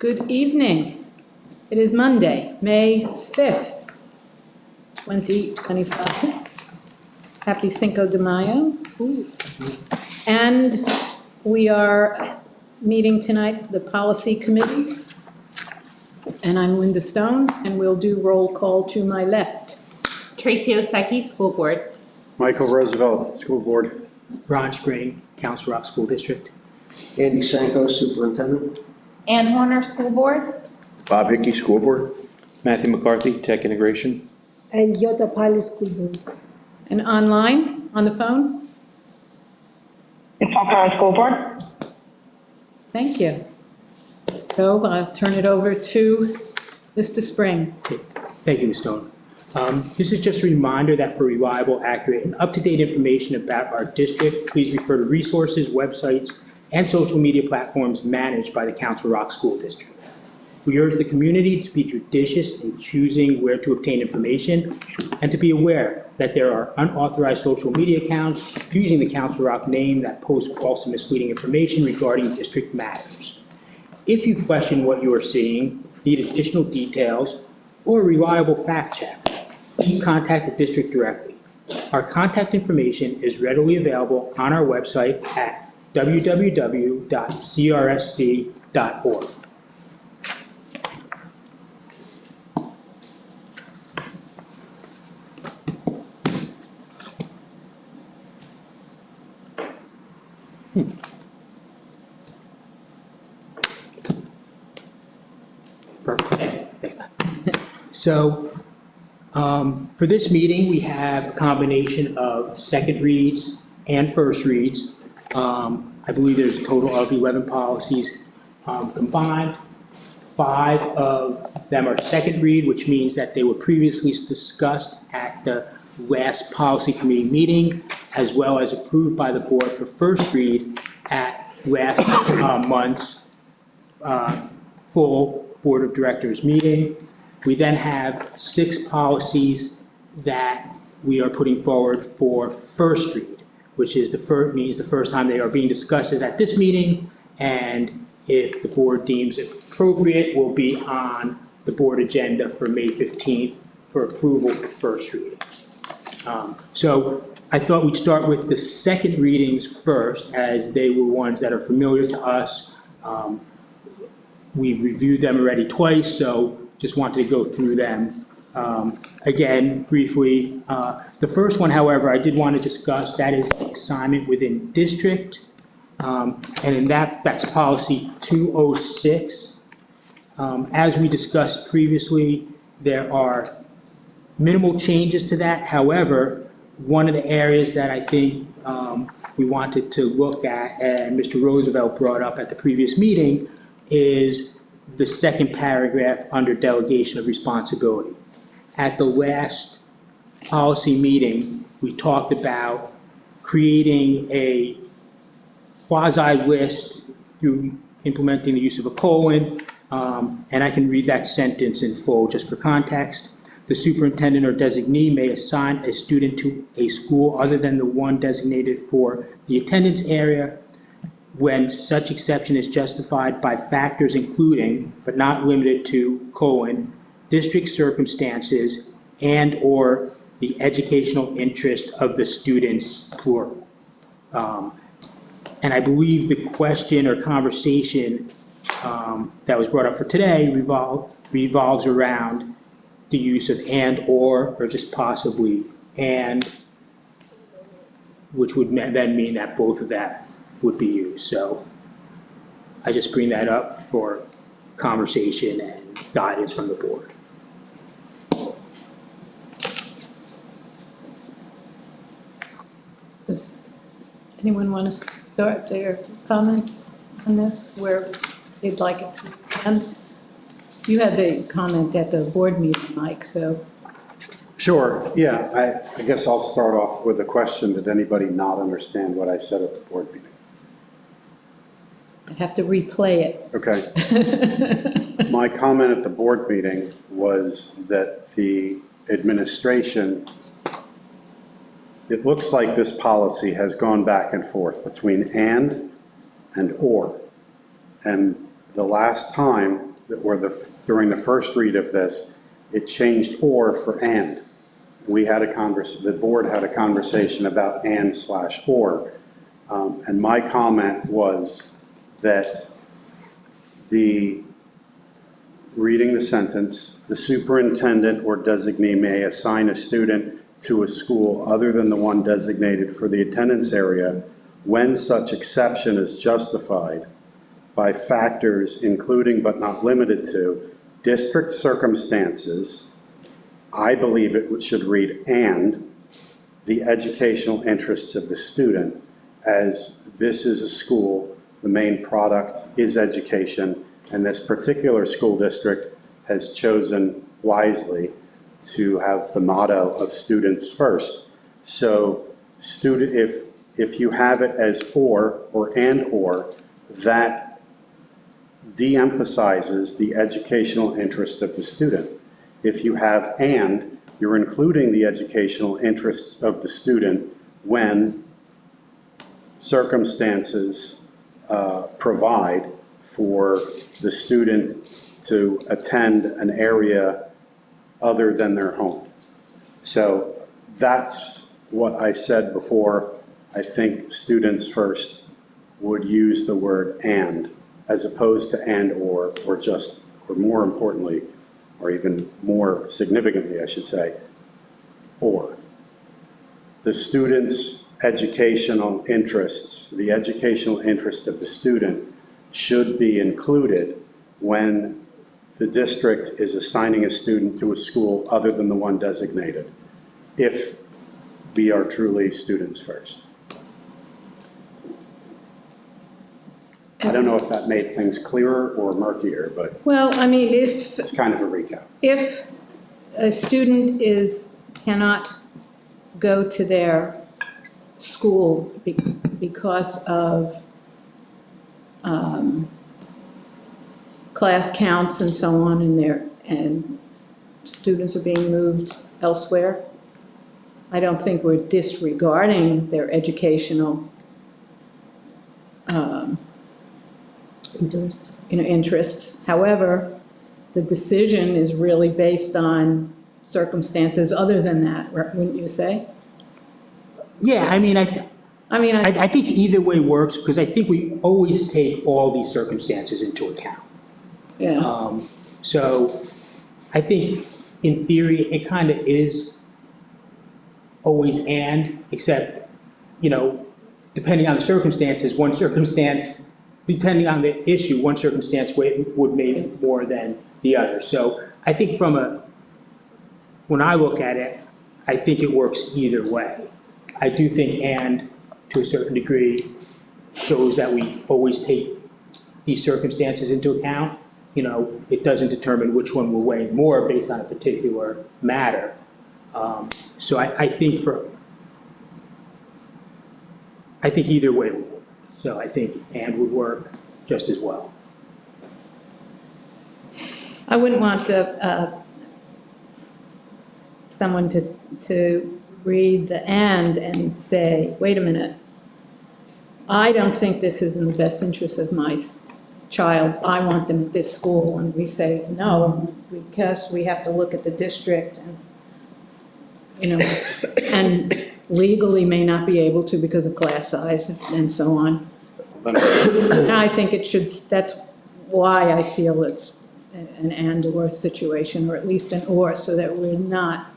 Good evening. It is Monday, May 5th, 2025. Happy Cinco de Mayo. Ooh. And we are meeting tonight, the Policy Committee. And I'm Linda Stone, and we'll do roll call to my left. Tracy Oseki, School Board. Michael Roosevelt, School Board. Ron Spring, Council Rock School District. Andy Sanko, Superintendent. Ann Horner, School Board. Bob Hickey, School Board. Matthew McCarthy, Tech Integration. And Yota Pali School Board. And online, on the phone? It's Falcon School Board. Thank you. So I'll turn it over to Mr. Spring. Thank you, Ms. Stone. This is just a reminder that for reliable, accurate, and up-to-date information about our district, please refer to resources, websites, and social media platforms managed by the Council Rock School District. We urge the community to be judicious in choosing where to obtain information and to be aware that there are unauthorized social media accounts using the Council Rock name that post false and misleading information regarding district matters. If you question what you are seeing, need additional details, or a reliable fact check, please contact the district directly. Our contact information is readily available on our website at www.crsd.org. Perfect. So, for this meeting, we have a combination of second reads and first reads. I believe there's a total of 11 policies combined. 5 of them are second read, which means that they were previously discussed at the last policy committee meeting, as well as approved by the board for first read at last month's full Board of Directors meeting. We then have 6 policies that we are putting forward for first read, which is means the first time they are being discussed is at this meeting, and if the board deems it appropriate, will be on the board agenda for May 15th for approval for first reading. So I thought we'd start with the second readings first, as they were ones that are familiar to us. We've reviewed them already twice, so just wanted to go through them again briefly. The first one, however, I did want to discuss, that is the assignment within district. And in that's policy 206. As we discussed previously, there are minimal changes to that. However, one of the areas that I think we wanted to look at, and Mr. Roosevelt brought up at the previous meeting, is the second paragraph under delegation of responsibility. At the last policy meeting, we talked about creating a quasi-list through implementing the use of a colon, and I can read that sentence in full just for context. The superintendent or designee may assign a student to a school other than the one designated for the attendance area when such exception is justified by factors including, but not limited to, colon, district circumstances and/or the educational interest of the students, plural. And I believe the question or conversation that was brought up for today revolves around the use of and/or just possibly and, which would then mean that both of that would be used. So I just bring that up for conversation and guidance from the board. Does anyone want to start their comments on this, where they'd like it to stand? You had the comment at the board meeting, Mike, so. Sure, yeah, I guess I'll start off with a question. Did anybody not understand what I said at the board meeting? I'd have to replay it. Okay. My comment at the board meeting was that the administration, it looks like this policy has gone back and forth between and or. And the last time, during the first read of this, it changed or for and. We had the board had a conversation about and/or. And my comment was that reading the sentence, the superintendent or designee may assign a student to a school other than the one designated for the attendance area when such exception is justified by factors including but not limited to district circumstances. I believe it should read and the educational interests of the student, as this is a school, the main product is education, and this particular school district has chosen wisely to have the motto of students first. So if you have it as or and or, that de-emphasizes the educational interest of the student. If you have and, you're including the educational interests of the student when circumstances provide for the student to attend an area other than their home. So that's what I said before. I think students first would use the word and as opposed to and or more importantly, or even more significantly, I should say, or. The student's educational interests, the educational interest of the student should be included when the district is assigning a student to a school other than the one designated, if we are truly students first. I don't know if that made things clearer or murkier, but Well, I mean, if it's kind of a recap. If a student cannot go to their school because of class counts and so on, and students are being moved elsewhere, I don't think we're disregarding their educational interests. However, the decision is really based on circumstances other than that, wouldn't you say? Yeah, I mean, I mean, I think either way works, because I think we always take all these circumstances into account. yeah, So I think in theory, it kind of is always and, except, depending on the circumstances, depending on the issue, one circumstance would maybe more than the other. So I think when I look at it, I think it works either way. I do think and, to a certain degree, shows that we always take these circumstances into account. It doesn't determine which one will weigh more based on a particular matter. So I think either way would work. So I think and would work just as well. I wouldn't want someone to read the and say, wait a minute, I don't think this is in the best interest of my child, I want them at this school, and we say, no, because we have to look at the district, and, and legally may not be able to because of class size and so on. And I think that's why I feel it's an and/or situation, or at least an or, so that we're not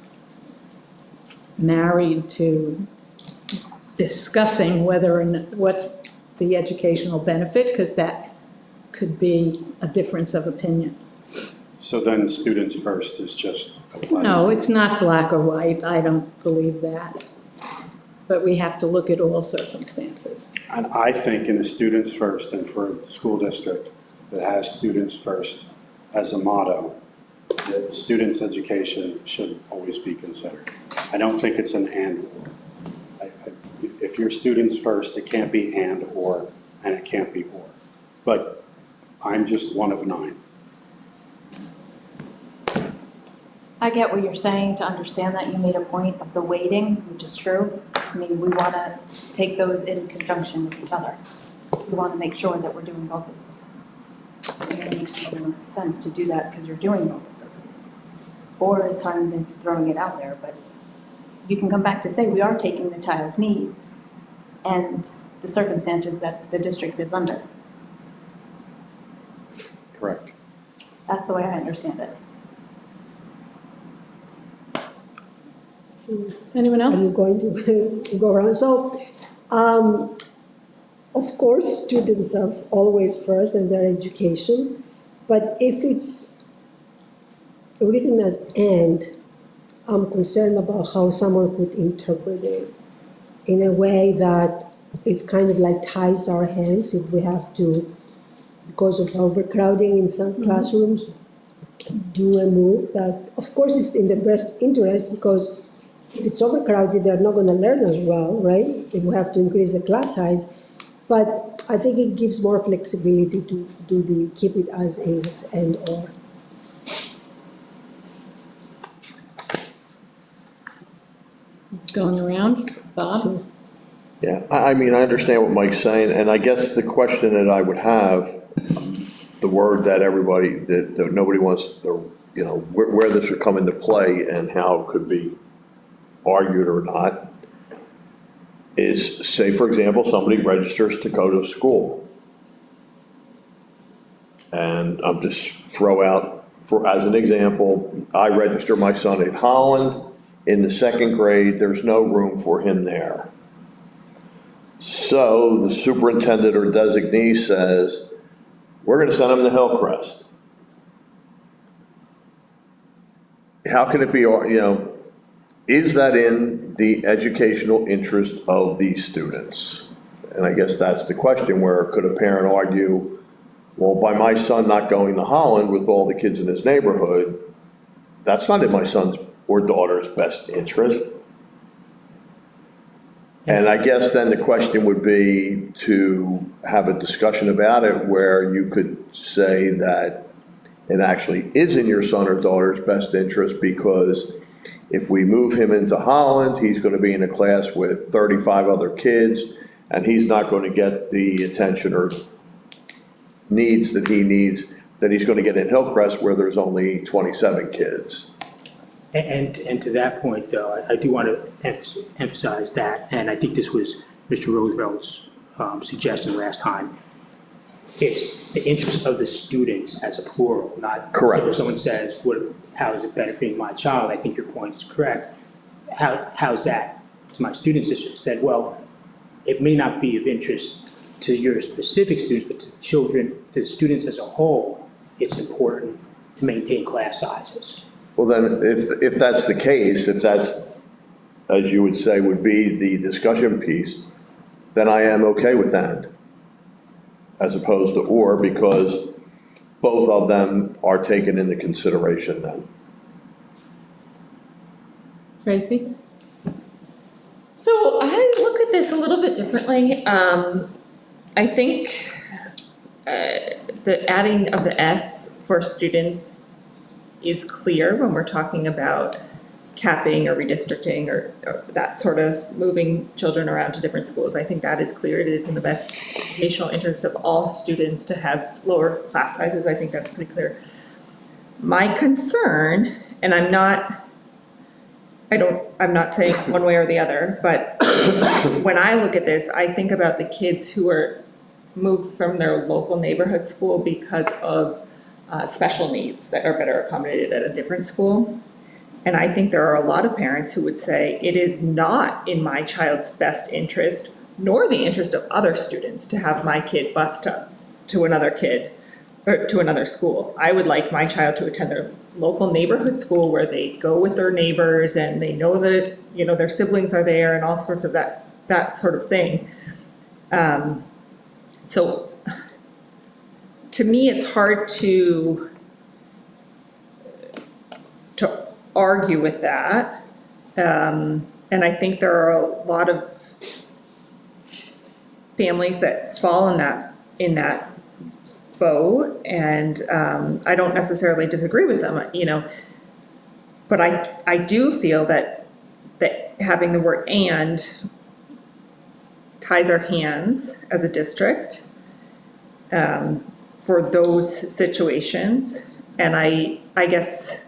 married to discussing whether or not, what's the educational benefit, because that could be a difference of opinion. So then students first is just applied. No, it's not black or white, I don't believe that. But we have to look at all circumstances. And I think in a students first, and for a school district that has students first as a motto, that students' education should always be considered. I don't think it's an and or. If you're students first, it can't be and or, and it can't be or. But I'm just one of 9. I get what you're saying. To understand that, you made a point of the weighting, which is true. I mean, we want to take those in conjunction with each other. We want to make sure that we're doing both of those. So it doesn't make sense to do that because you're doing both of those. Or is kind of throwing it out there, but you can come back to say, we are taking the child's needs and the circumstances that the district is under. Correct. That's the way I understand it. Anyone Are you else? going to go around? So, of course, students are always first in their education, but if it's written as "and," I'm concerned about how someone could interpret it in a way that it's kind of like ties our hands if we have to, because of overcrowding in some classrooms, do a move that, of course, is in the best interest, because if it's overcrowded, they're not going to learn as well, right? If we have to increase the class size. But I think it gives more flexibility to do keep it as is and or. Going around, Bob? Yeah, I mean, I understand what Mike's saying, and I guess the question that I would have, the word that everybody, that nobody wants, or, you know, where this would come into play and how it could be argued or not, is, say, for example, somebody registers to go to school. And I'll just throw out, as an example, I register my son at Holland. In the second grade, there's no room for him there. So the superintendent or designee says, we're gonna send him to Hillcrest. How can it be, you know, is that in the educational interest of these students? And I guess that's the question, where could a parent argue, well, by my son not going to Holland with all the kids in his neighborhood, that's not in my son's or daughter's best interest. And I guess then the question would be to have a discussion about it where you could say that it actually is in your son or daughter's best interest, because if we move him into Holland, he's going to be in a class with 35 other kids, and he's not going to get the attention or needs that he needs, that he's going to get in Hillcrest where there's only 27 kids. And to that point, though, I do want to emphasize that, and I think this was Mr. Roosevelt's suggestion last time. It's the interest of the students as a plural, not. Correct. So if someone says, how is it benefiting my child? I think your point is correct. How's that? My students just said, well, it may not be of interest to your specific students, but to children, to students as a whole, it's important to maintain class sizes. Well, then, if that's the case, if that's, as you would say, would be the discussion piece, then I am okay with that, as opposed to or, because both of them are taken into consideration then. Tracy? So I look at this a little bit differently. I think the adding of the S for students is clear when we're talking about capping or redistricting or that sort of moving children around to different schools. I think that is clear. It is in the best educational interest of all students to have lower class sizes. I think that's pretty clear. My concern, and I'm not saying one way or the other, but when I look at this, I think about the kids who are moved from their local neighborhood school because of special needs that are better accommodated at a different school. And I think there are a lot of parents who would say it is not in my child's best interest, nor the interest of other students, to have my kid bused up to another kid or to another school. I would like my child to attend their local neighborhood school where they go with their neighbors and they know that, you know, their siblings are there and all sorts of that sort of thing. So to me, it's hard to argue with that. And I think there are a lot of families that fall in that boat, and I don't necessarily disagree with them, you know, but I do feel that having the word "and" ties our hands as a district for those situations. And I guess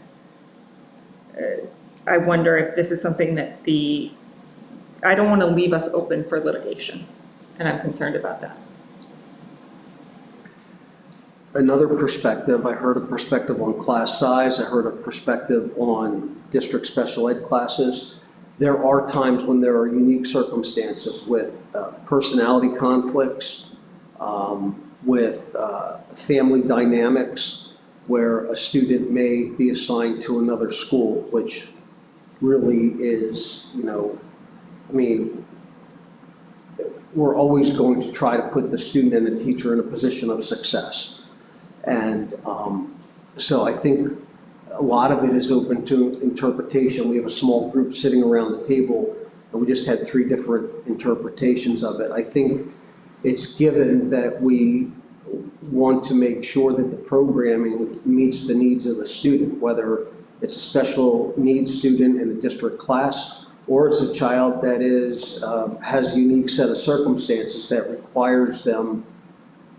I wonder if this is something that I don't want to leave us open for litigation, and I'm concerned about that. Another perspective, I heard a perspective on class size, I heard a perspective on district special ed classes. There are times when there are unique circumstances with personality conflicts, with family dynamics, where a student may be assigned to another school, which really is, I mean, we're always going to try to put the student and the teacher in a position of success. And so I think a lot of it is open to interpretation. We have a small group sitting around the table, and we just had 3 different interpretations of it. I think it's given that we want to make sure that the programming meets the needs of the student, whether it's a special needs student in a district class, or it's a child that has a unique set of circumstances that requires them,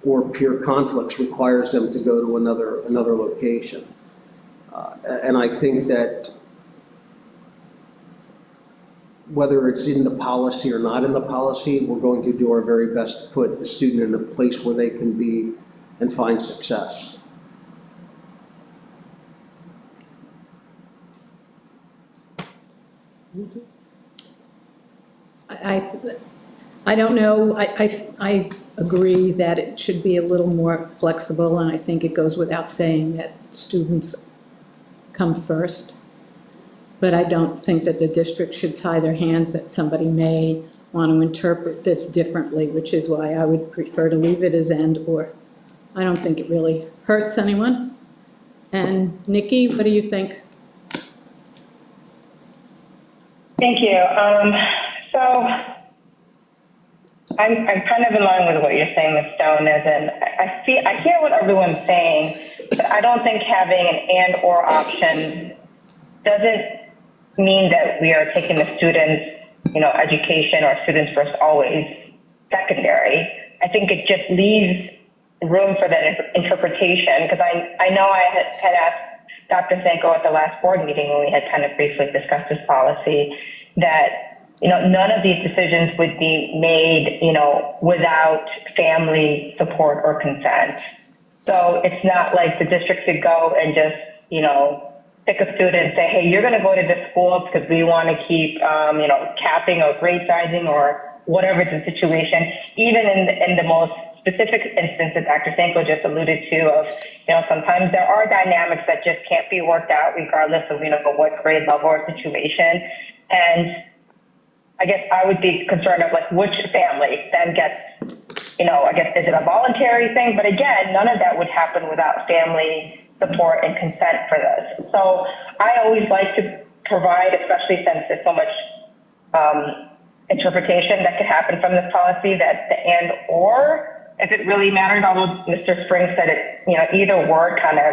or peer conflicts requires them to go to another location. And I think that whether it's in the policy or not in the policy, we're going to do our very best to put the student in a place where they can be and find success. I don't know, I agree that it should be a little more flexible, and I think it goes without saying that students come first. But I don't think that the district should tie their hands that somebody may want to interpret this differently, which is why I would prefer to leave it as and or. I don't think it really hurts anyone. And Nikki, what do you think? Thank you. So I'm kind of in line with what you're saying, Ms. Stone, as in I hear what everyone's saying, but I don't think having an and or option doesn't mean that we are taking the students, education or students first always secondary. I think it just leaves room for that interpretation, because I know I had asked Dr. Sanko at the last board meeting when we had kind of briefly discussed this policy that none of these decisions would be made, without family support or consent. So it's not like the district could go and just, pick a student and say, hey, you're going to go to this school because we want to keep, capping or grade sizing or whatever the situation, even in the most specific instance that Dr. Sanko just alluded to of, sometimes there are dynamics that just can't be worked out regardless of, what grade level or situation. And I guess I would be concerned of which family then gets, I guess, is it a voluntary thing? But again, none of that would happen without family support and consent for this. So I always like to provide, especially since there's so much interpretation that could happen from this policy, that the and or, if it really mattered, although Mr. Spring said it, either word kind of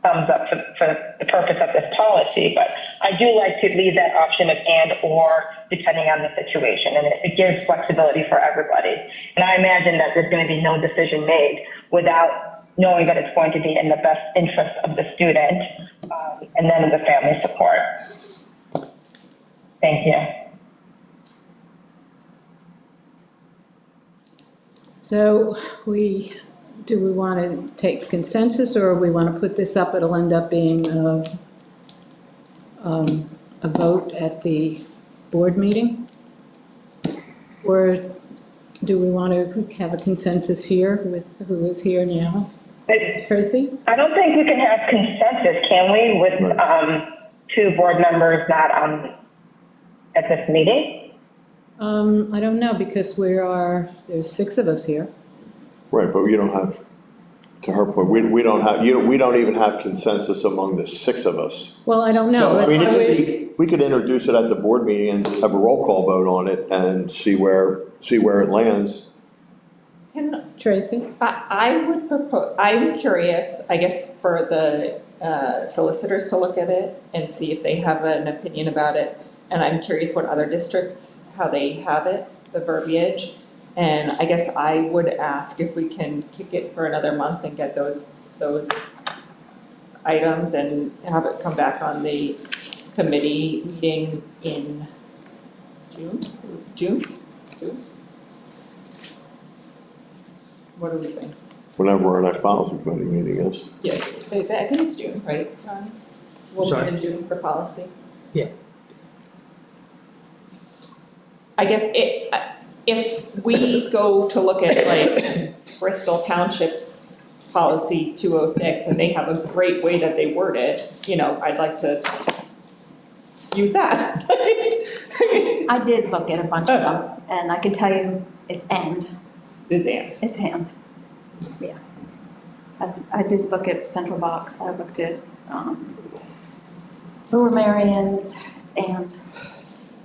thumbs up for the purpose of this policy, but I do like to leave that option of and or depending on the situation, and it gives flexibility for everybody. And I imagine that there's going to be no decision made without knowing that it's going to be in the best interest of the student, and then the family support. Thank you. So do we want to take consensus, or we want to put this up? It'll end up being a vote at the board meeting? Or do we want to have a consensus here with who is here now? Tracy? I don't think we can have consensus, can we, with 2 board members not at this meeting? I don't know, because there's 6 of us here. Right, but you don't have, to her point, we don't have, we don't even have consensus among the 6 of us. Well, I don't know. So, I mean, we could introduce it at the board meeting and have a roll call vote on it and see where it lands. Tracy? I would propose, I'm curious, I guess, for the solicitors to look at it and see if they have an opinion about it. And I'm curious what other districts, how they have it, the verbiage. And I guess I would ask if we can kick it for another month and get those items and have it come back on the committee meeting in June? What do we think? Whenever our next policy committee meeting is. Yeah, I think it's June, right, Ron? We'll Sorry? meet in June for policy. Yeah. I guess if we go to look at like Bristol Township's policy 206 and they have a great way that they word it, I'd like to use that. I did look at a bunch of them, and I can tell you, it's and. It's and. Yeah. I did look at Central Box, I looked at, Lower Marions, it's and.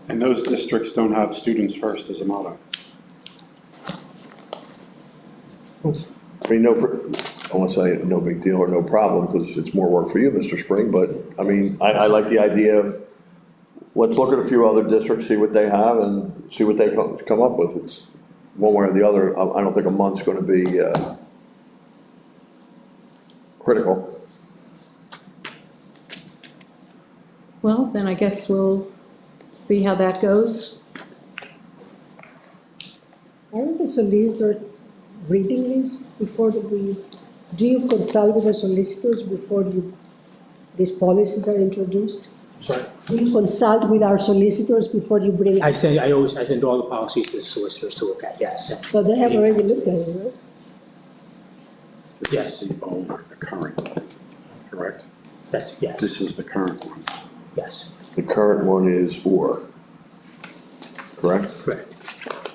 And those districts don't have students first as a motto. I mean, I want to say no big deal or no problem, because it's more work for you, Mr. Spring, but, I mean, I like the idea of, let's look at a few other districts, see what they have, and see what they come up with. It's one way or the other. I don't think a month's going to be critical. Well, then I guess we'll see how that goes. Aren't the solicitor reading this before do you consult with the solicitors before these policies are introduced? Sorry. Do you consult with our solicitors before you bring? I send all the policies to the solicitors to look at, yes. So they have already looked at it, right? Yes. This is the old, the current, correct? Yes, yes, This is the current one. yes, The current one is or, correct? correct.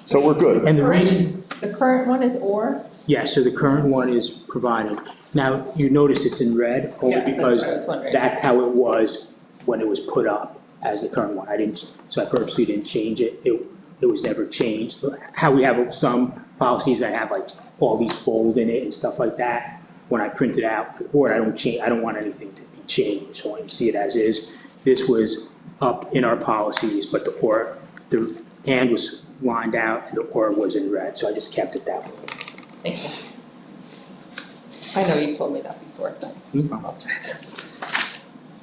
So we're good. And the reason, The current one is or? yeah, so the current one is provided. Now, you notice it's in red, only Yeah, that's because what I was wondering. that's how it was when it was put up as the current one. So I purposely didn't change it. It was never changed. How we have some policies that have like all these bold in it and stuff like that, when I print it out for the board, I don't want anything to be changed. So I want you to see it as is. This was up in our policies, but the and was lined out and the or was in red, so I just kept it that way. Thank you. I know you told me that before, but I apologize.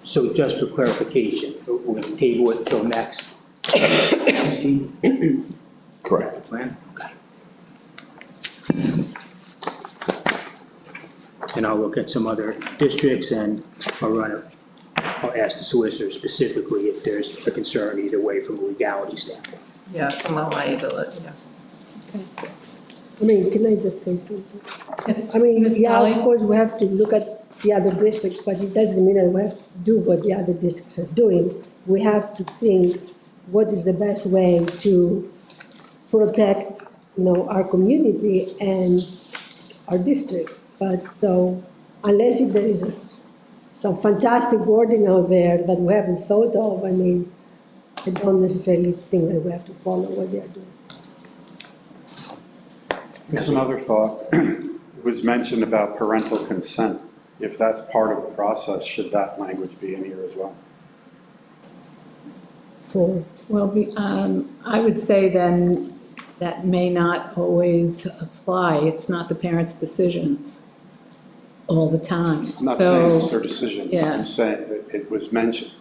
So just for clarification, we're gonna table it until next. Correct. Plan? Okay. And I'll look at some other districts and I'll ask the solicitor specifically if there's a concern either way from a legality standpoint. Yeah, from a liability, yeah. I mean, can I just say something? I mean, Ms. yeah, Polly? of course, we have to look at the other districts, but it doesn't mean that we have to do what the other districts are doing. We have to think what is the best way to protect, our community and our district. But so, unless if there is some fantastic wording out there that we haven't thought of, I mean, I don't necessarily think that we have to follow what they are doing. Here's another thought. It was mentioned about parental consent. If that's part of the process, should that language be in here as well? Well, I would say then that may not always apply. It's not the parents' decisions all the time. I'm not saying it's So, their decision. yeah. I'm saying that it was mentioned,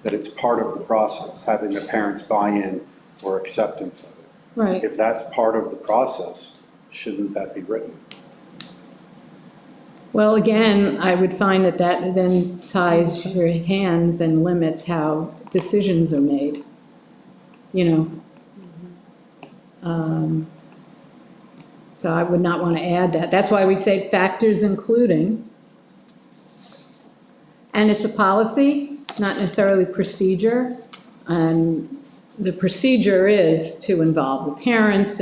that it's part of the process, having the parents buy in or acceptance of it. right. If that's part of the process, shouldn't that be written? Well, again, I would find that then ties your hands and limits how decisions are made, So I would not want to add that. That's why we say factors including. And it's a policy, not necessarily procedure. And the procedure is to involve the parents,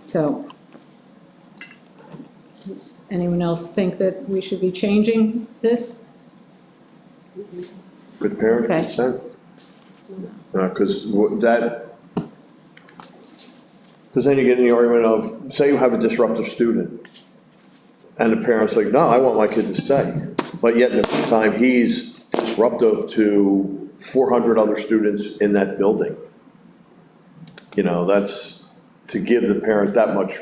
So, does anyone else think that we should be changing this? With parent Okay. consent? Because then you get in the argument of, say you have a disruptive student, and the parent's like, no, I want my kid to stay. But yet in the meantime, he's disruptive to 400 other students in that building. that's to give the parent that much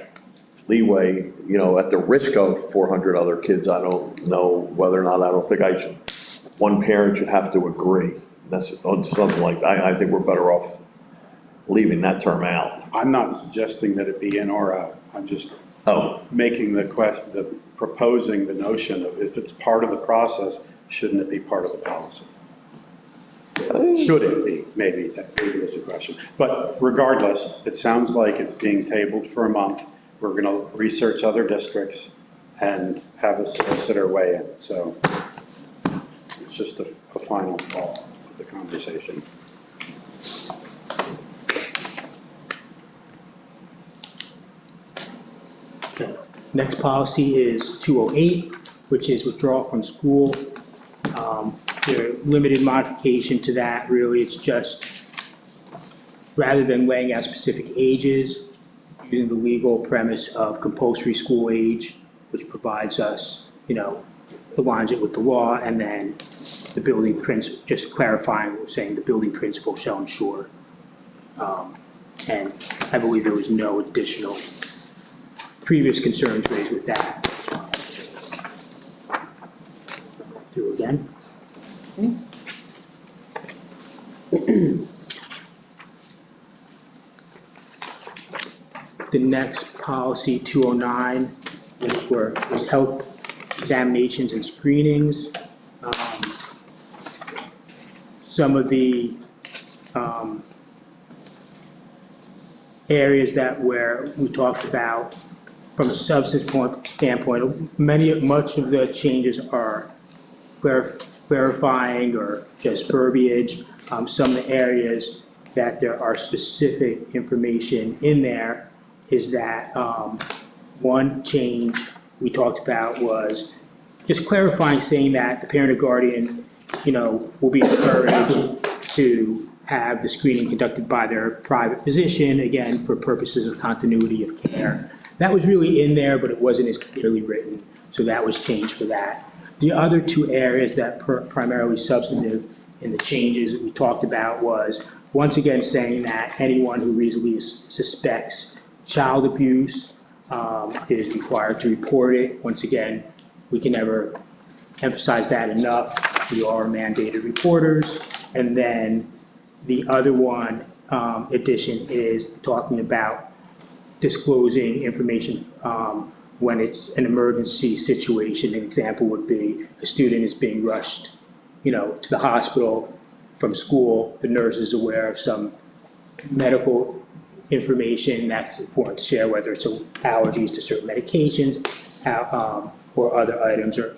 leeway, at the risk of 400 other kids. I don't know whether or not, I don't think one parent should have to agree. That's on something like that. I think we're better off leaving that term out. I'm not suggesting that it be in or out. I'm just Oh, making proposing the notion of if it's part of the process, shouldn't it be part of the policy? Should it be? Maybe is a question. But regardless, it sounds like it's being tabled for a month. We're going to research other districts and have a solicitor weigh in. So it's just a final call of the conversation. Okay. Next policy is 208, which is withdrawal from school. There limited modification to that, really. It's just, rather than laying out specific ages, using the legal premise of compulsory school age, which provides us, aligns it with the law, and then the building principal, just clarifying, saying the building principal shall ensure. And I believe there was no additional previous concerns raised with that. Through again. The next policy, 209, was health examinations and screenings. Some of the areas where we talked about from a substance standpoint, much of the changes are clarifying or just verbiage. Some of the areas that there are specific information in there is that one change we talked about was just clarifying, saying that the parent or guardian, will be encouraged to have the screening conducted by their private physician, again, for purposes of continuity of care. That was really in there, but it wasn't as clearly written, so that was changed for that. The other two areas that primarily substantive in the changes that we talked about was, once again, saying that anyone who reasonably suspects child abuse is required to report it. Once again, we can never emphasize that enough. We are mandated reporters. And then the other one, addition, is talking about disclosing information when it's an emergency situation. An example would be a student is being rushed, to the hospital from school. The nurse is aware of some medical information that's important to share, whether it's allergies to certain medications, or other items, or,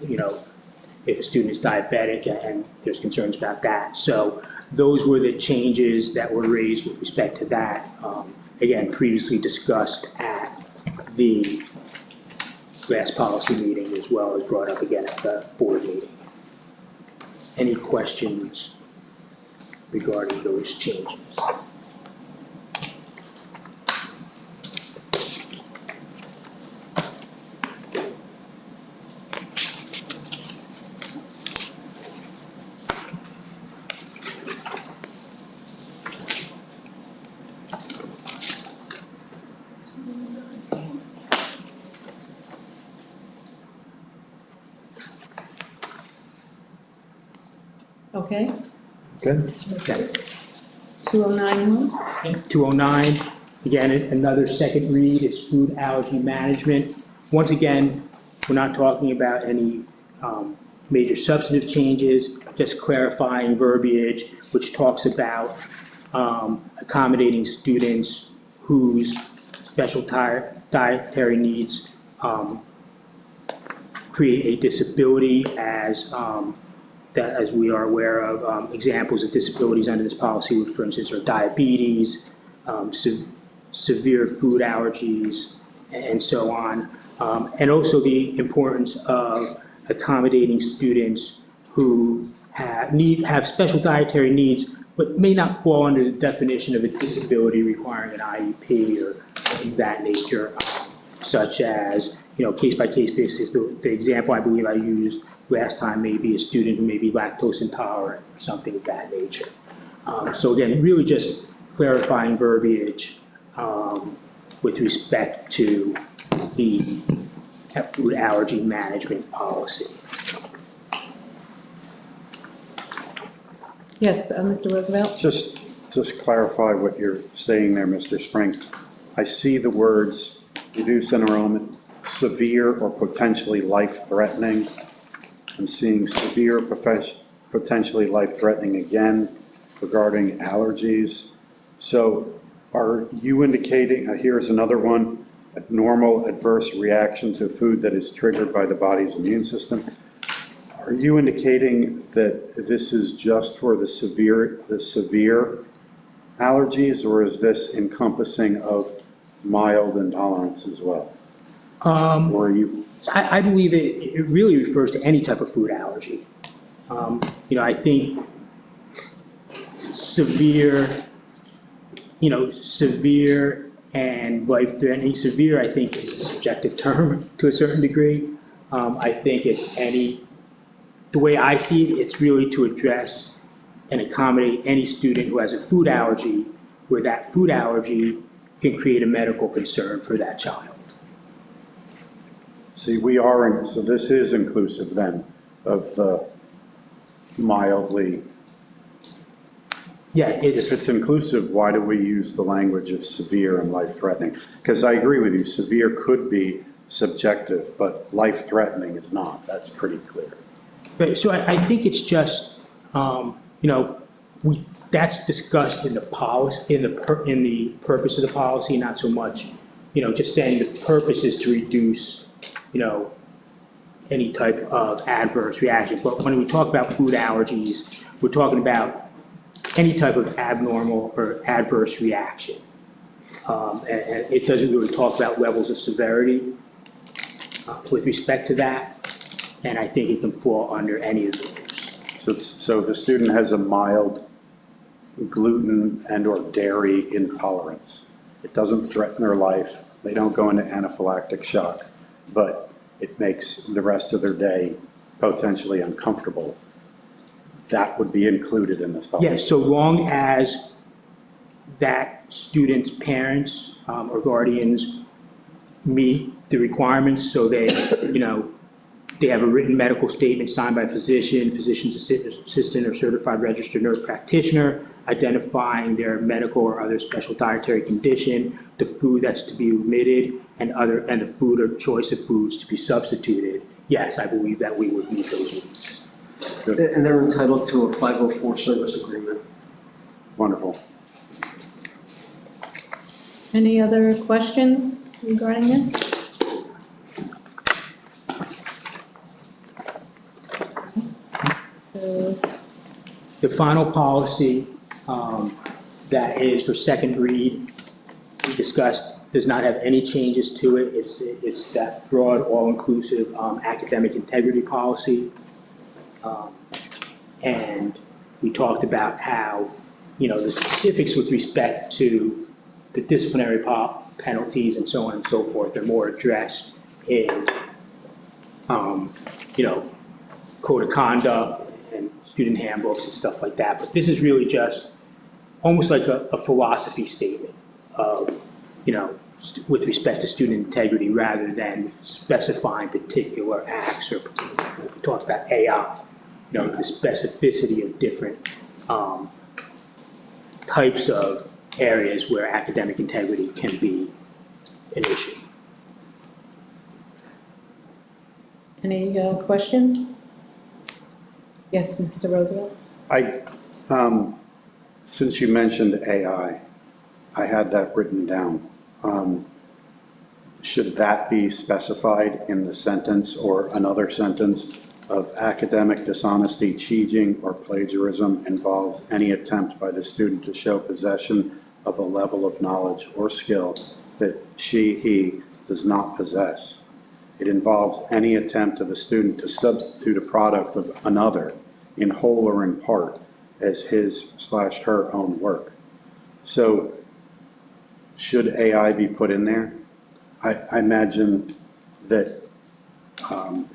if a student is diabetic and there's concerns about that. So those were the changes that were raised with respect to that. Again, previously discussed at the last policy meeting, as well as brought up again at the board meeting. Any questions regarding those changes? Okay, okay. Okay. 2091? 209, again, another second read is food allergy management. Once again, we're not talking about any major substantive changes, just clarifying verbiage, which talks about accommodating students whose special dietary needs create a disability, as we are aware of. Examples of disabilities under this policy would, for instance, are diabetes, severe food allergies, and so on. And also the importance of accommodating students who have special dietary needs, but may not fall under the definition of a disability requiring an IEP or that nature, such as, case-by-case basis. The example I believe I used last time may be a student who may be lactose intolerant or something of that nature. So again, really just clarifying verbiage with respect to the food allergy management policy. Yes, Mr. Roosevelt? Just clarify what you're saying there, Mr. Spring. I see the words reduce enrollment, severe or potentially life-threatening. I'm seeing severe, potentially life-threatening again regarding allergies. So are you indicating, here's another one, a normal adverse reaction to food that is triggered by the body's immune system. Are you indicating that this is just for the severe allergies, or is this encompassing of mild intolerance as well? Or are you? I believe it really refers to any type of food allergy. I think severe and life-threatening. Severe, I think, is a subjective term to a certain degree. I think the way I see it, it's really to address and accommodate any student who has a food allergy, where that food allergy can create a medical concern for that child. See, so this is inclusive then of the mildly. Yeah, If it's inclusive, why do we use the language of severe and life-threatening? Because I agree with you, severe could be subjective, but life-threatening is not. That's pretty clear. But, so I think it's just, that's discussed in the policy, in the purpose of the policy, not so much, just saying the purpose is to reduce, any type of adverse reaction. But when we talk about food allergies, we're talking about any type of abnormal or adverse reaction. And it doesn't really talk about levels of severity with respect to that. And I think it can fall under any of those. So if a student has a mild gluten and or dairy intolerance, it doesn't threaten their life, they don't go into anaphylactic shock, but it makes the rest of their day potentially uncomfortable, that would be included in this policy? Yes, so long as that student's parents or guardians meet the requirements, so they, they have a written medical statement signed by a physician, physician's assistant, or certified registered nurse practitioner, identifying their medical or other special dietary condition, the food that's to be omitted, and the food or choice of foods to be substituted. Yes, I believe that we would meet those needs. Good. And they're entitled to a 504 service agreement. Wonderful. Any other questions regarding this? So, The final policy that is for second read, we discussed, does not have any changes to it. It's that broad, all-inclusive academic integrity policy. And we talked about how, the specifics with respect to the disciplinary penalties and so on and so forth are more addressed in, code of conduct and student handbooks and stuff like that. But this is really just almost like a philosophy statement of, with respect to student integrity, rather than specifying particular acts or particular, we talked about AI, the specificity of different types of areas where academic integrity can be an issue. any questions? Yes, Mr. Roosevelt? Since you mentioned AI, I had that written down. Should that be specified in the sentence or another sentence of academic dishonesty, cheating, or plagiarism involves any attempt by the student to show possession of a level of knowledge or skill that he does not possess. It involves any attempt of a student to substitute a product of another in whole or in part as his/her own work. So should AI be put in there? I imagine that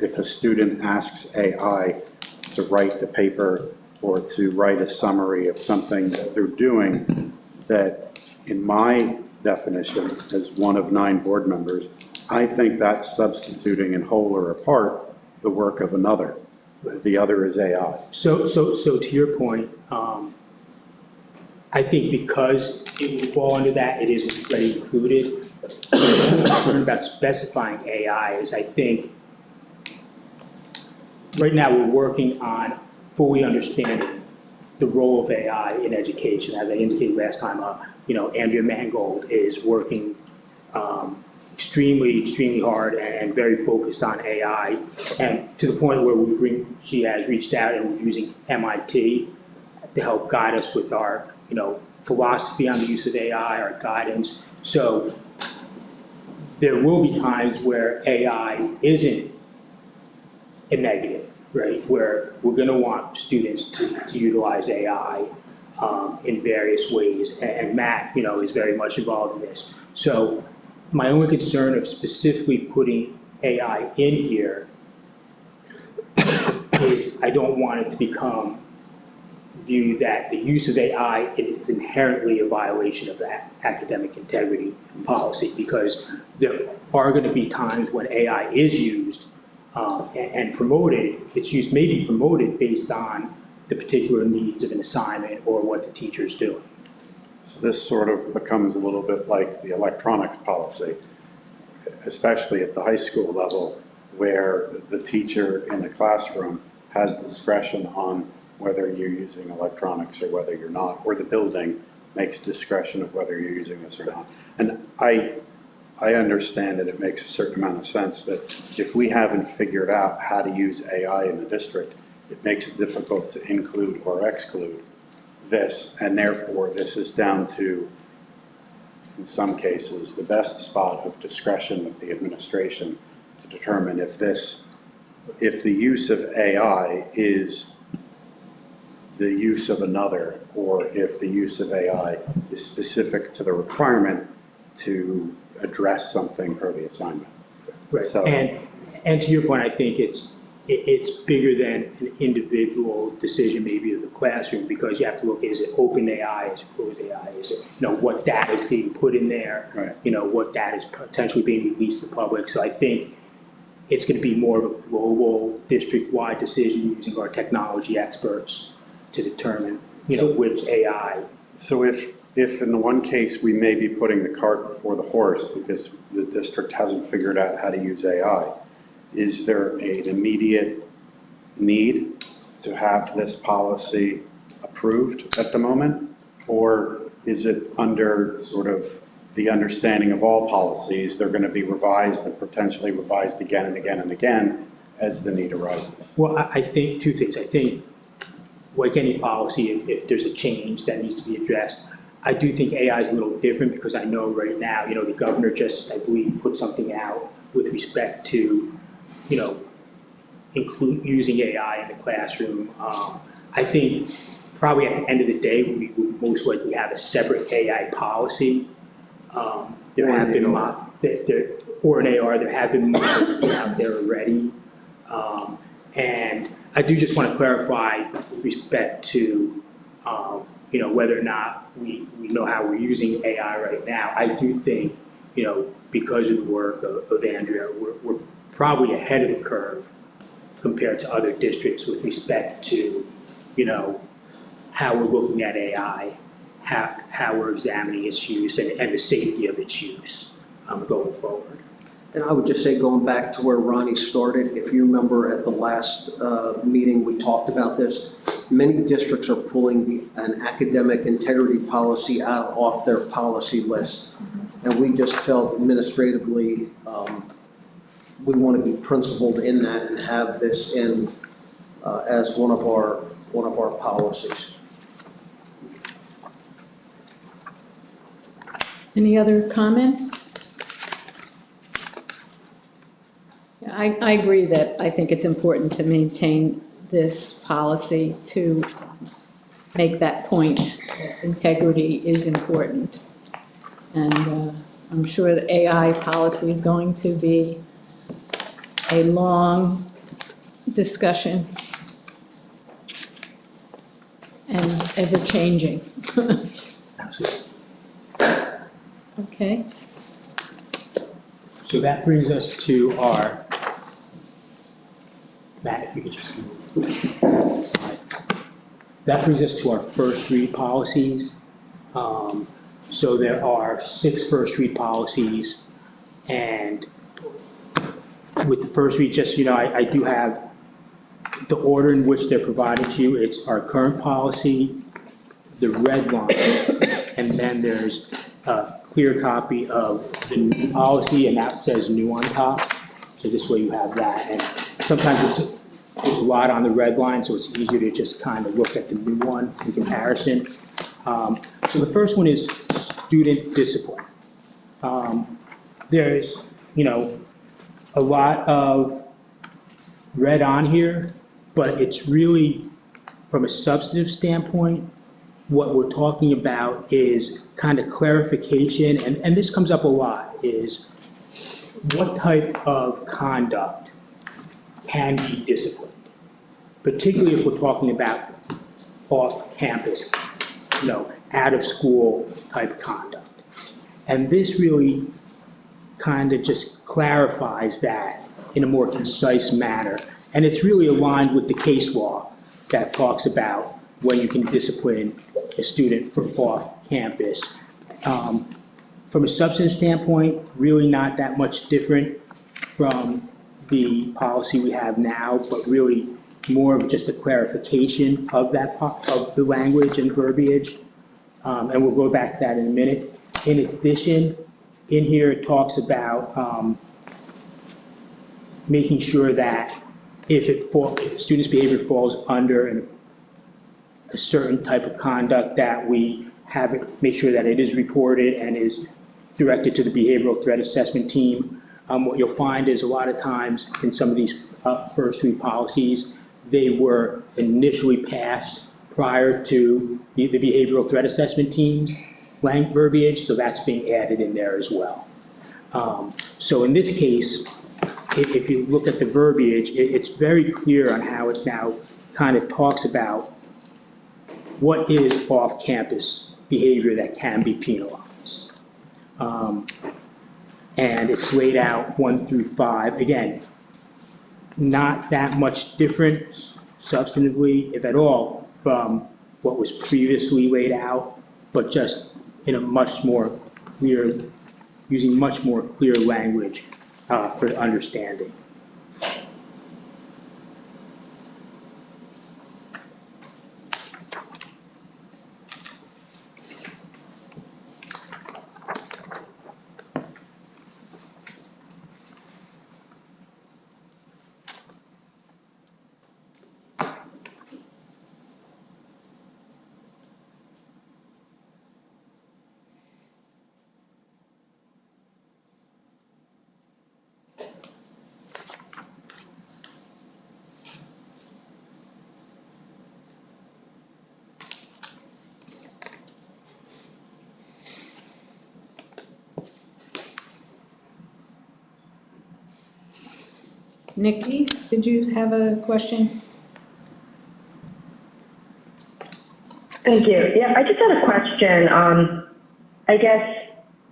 if a student asks AI to write the paper or to write a summary of something that they're doing, that in my definition as one of 9 board members, I think that's substituting in whole or apart the work of another. The other is AI. So to your point, I think because it would fall under that, it isn't already included. The concern about specifying AI is I think right now we're working on fully understanding the role of AI in education. As I indicated last time, Andrea Mangold is working extremely hard and very focused on AI, and to the point where she has reached out and we're using MIT to help guide us with our, philosophy on the use of AI, our guidance. So there will be times where AI isn't a negative, right? Where we're going to want students to utilize AI in various ways, and Matt, is very much involved in this. So my only concern of specifically putting AI in here is I don't want it to become viewed that the use of AI is inherently a violation of that academic integrity policy, because there are going to be times when AI is used and promoted. Its use may be promoted based on the particular needs of an assignment or what the teacher's doing. So this sort of becomes a little bit like the electronics policy, especially at the high school level, where the teacher in the classroom has discretion on whether you're using electronics or whether you're not, or the building makes discretion of whether you're using this or not. And I understand that it makes a certain amount of sense that if we haven't figured out how to use AI in the district, it makes it difficult to include or exclude this, and therefore this is down to, in some cases, the best spot of discretion of the administration to determine if the use of AI is the use of another, or if the use of AI is specific to the requirement to address something per the assignment. Right. So- And to your point, I think it's bigger than an individual decision maybe of the classroom, because you have to look, is it open AI, is it closed AI, is it, what data is being put in there, Right. What data is potentially being released to the public. So I think it's going to be more of a global district-wide decision using our technology experts to determine, which AI. So if in the one case we may be putting the cart before the horse because the district hasn't figured out how to use AI, is there an immediate need to have this policy approved at the moment? Or is it under sort of the understanding of all policies, they're going to be revised and potentially revised again and again and again as the need arises? Well, I think two things. I think, like any policy, if there's a change that needs to be addressed, I do think AI is a little different, because I know right now, the governor just, I believe, put something out with respect to, include using AI in the classroom. I think probably at the end of the day, we would most likely have a separate AI policy. There have been or an AR, there have been models put out there already. And I do just want to clarify with respect to, whether or not we know how we're using AI right now. I do think, because of the work of Andrea, we're probably ahead of the curve compared to other districts with respect to, how we're looking at AI, how we're examining its use and the safety of its use going forward. And I would just say, going back to where Ronnie started, if you remember at the last meeting, we talked about this. Many districts are pulling an academic integrity policy out off their policy list. And we just felt administratively, we want to be principled in that and have this in as one of our policies. Any other comments? I agree that I think it's important to maintain this policy, to make that point. Integrity is important. And I'm sure the AI policy is going to be a long discussion and ever-changing. Absolutely. Okay, So that brings us to our, Matt, if you could just move. That brings us to our first read policies. So there are 6 first read policies, and with the first read, just, I do have the order in which they're provided to you. It's our current policy, the red line, and then there's a clear copy of the new policy, and that says new on top. So this way you have that, and sometimes there's a lot on the red line, so it's easier to just kind of look at the new one in comparison. So the first one is student discipline. There's, a lot of red on here, but it's really, from a substantive standpoint, what we're talking about is kind of clarification, and this comes up a lot, is what type of conduct can be disciplined, particularly if we're talking about off-campus, out-of-school type conduct. And this really kind of just clarifies that in a more concise manner. And it's really aligned with the case law that talks about when you can discipline a student for off-campus. From a substance standpoint, really not that much different from the policy we have now, but really more of just a clarification of of the language and verbiage. And we'll go back to that in a minute. In addition, in here it talks about making sure that if the student's behavior falls under a certain type of conduct, that we have it, make sure that it is reported and is directed to the behavioral threat assessment team. What you'll find is a lot of times in some of these first read policies, they were initially passed prior to the behavioral threat assessment team verbiage, so that's being added in there as well. So in this case, if you look at the verbiage, it's very clear on how it now kind of talks about what is off-campus behavior that can be penalized. And it's laid out 1 through 5. Again, not that much different substantively, if at all, from what was previously laid out, but just in a much more clear, using much more clear language for understanding. Nikki, did you have a question? Thank you. Yeah, I just had a question. I guess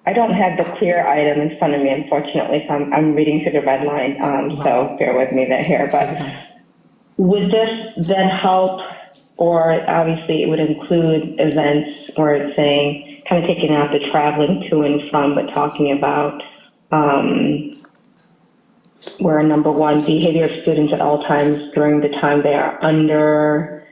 I don't have the clear item in front of me, unfortunately, so I'm reading through the red line, so bear with me there here. But would this then help, or obviously it would include events where it's saying, kind of taking out the traveling to and from, but talking about where number 1, behavior of students at all times during the time they are under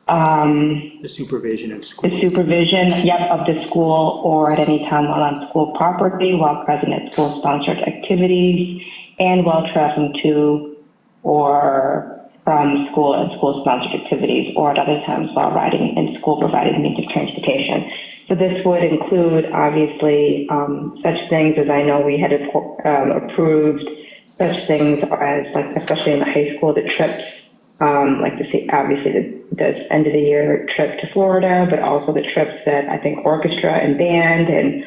The supervision of school. the supervision, of the school, or at any time while on school property, while present at school-sponsored activities, and while traveling to or from school and school-sponsored activities, or at other times while riding in school-provided means of transportation. So this would include, obviously, such things as I know we had approved, such things as, like, especially in the high school, the trips, like obviously the end of the year trip to Florida, but also the trips that I think orchestra and band and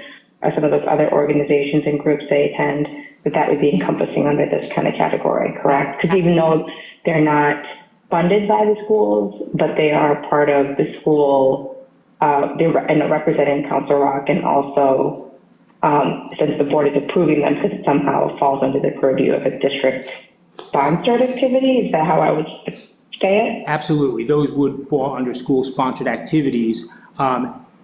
some of those other organizations and groups they attend, that would be encompassing under this kind of category, correct? Because even though they're not funded by the schools, but they are part of the school, they're representing Council Rock and also since the board is approving them, because it somehow falls under the purview of a district-sponsored activity? Is that how I would say it? Absolutely, those would fall under school-sponsored activities,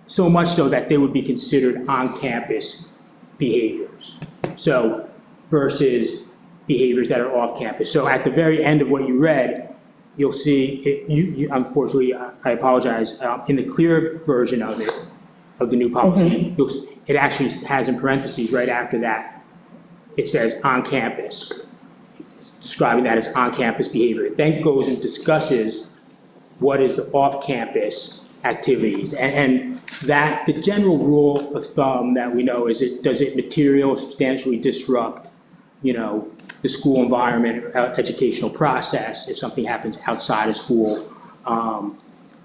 so much so that they would be considered on-campus behaviors. So versus behaviors that are off-campus. So at the very end of what you read, you'll see, unfortunately, I apologize, in the clear version of it, of the new policy, it actually has in parentheses right after that, it says on-campus, describing that as on-campus behavior. It then goes and discusses what is the off-campus activities. And that, the general rule of thumb that we know is does it materially substantially disrupt, the school environment or educational process if something happens outside of school?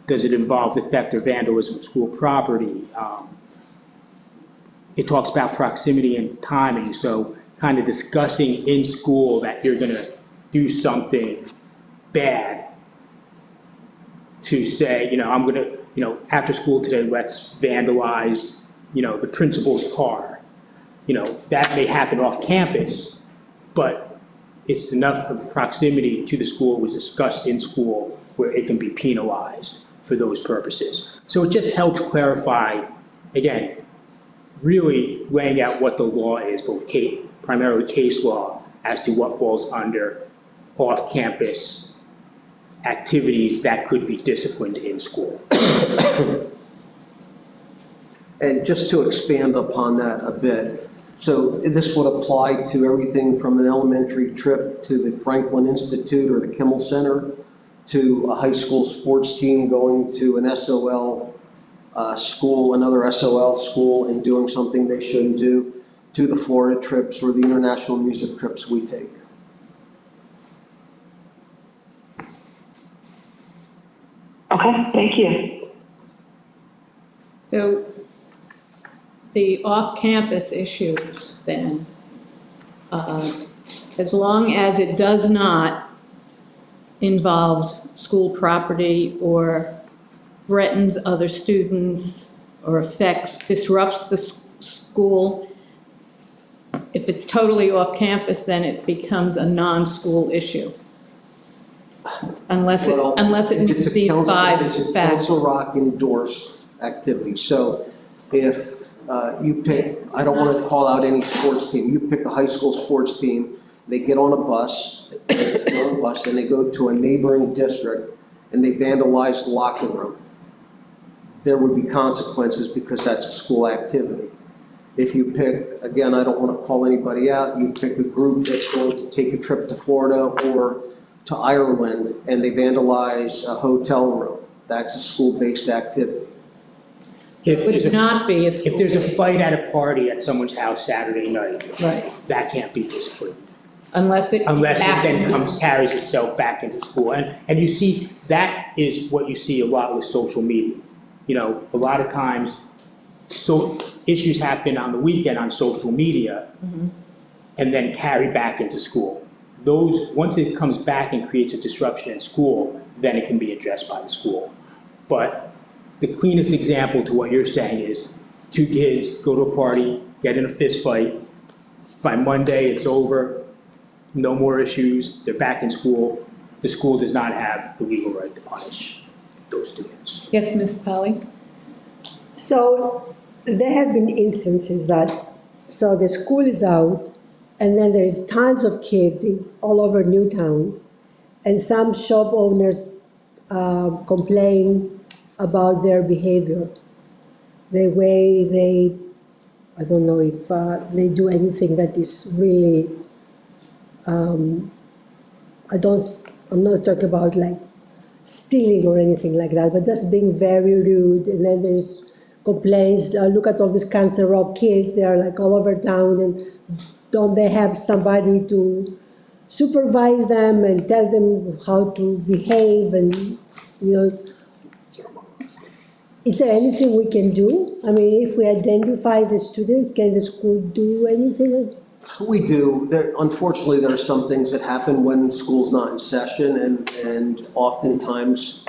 Does it involve the theft or vandalism of school property? It talks about proximity and timing, so kind of discussing in school that you're gonna do something bad to say, I'm gonna, after school today, let's vandalize, the principal's car. That may happen off campus, but it's enough of proximity to the school, it was discussed in school where it can be penalized for those purposes. So it just helps clarify, again, really laying out what the law is, both primarily case law, as to what falls under off-campus activities that could be disciplined in school. And just to expand upon that a bit, so this would apply to everything from an elementary trip to the Franklin Institute or the Kimmel Center, to a high school sports team going to an SOL school, another SOL school, and doing something they shouldn't do, to the Florida trips or the international music trips we take. Okay, thank you. So the off-campus issues then, as long as it does not involve school property or threatens other students or disrupts the school, if it's totally off-campus, then it becomes a non-school issue. Unless it meets these five It's a factors. Council Rock endorsed activity. So if you pick, I don't want to call out any sports team, you pick a high school sports team, they get on a bus, and they go to a neighboring district and they vandalize the locker room, there would be consequences because that's a school activity. If you pick, again, I don't want to call anybody out, you pick a group that's going to take a trip to Florida or to Ireland and they vandalize a hotel room, that's a school-based activity. It would not be a school. If there's a fight at a party at someone's house Saturday night, Right, that can't be disciplined. unless it Then happens. carries itself back into school. And you see, that is what you see a lot with social media. A lot of times, so issues happen on the weekend on social media and then carry back into school. Those, once it comes back and creates a disruption in school, then it can be addressed by the school. But the cleanest example to what you're saying is two kids go to a party, get in a fist fight. By Monday, it's over, no more issues, they're back in school. The school does not have the legal right to punish those students. Yes, Ms. Polly? So there have been instances that, so the school is out, and then there's tons of kids all over Newtown, and some shop owners complain about their behavior, the way they, I don't know if they do anything that is really, I'm not talking about like stealing or anything like that, but just being very rude. And then there's complaints, look at all these Cancer Rock kids, they are like all over town, and don't they have somebody to supervise them and tell them how to behave? And, is there anything we can do? I mean, if we identify the students, can the school do anything? We do. Unfortunately, there are some things that happen when school's not in session, and oftentimes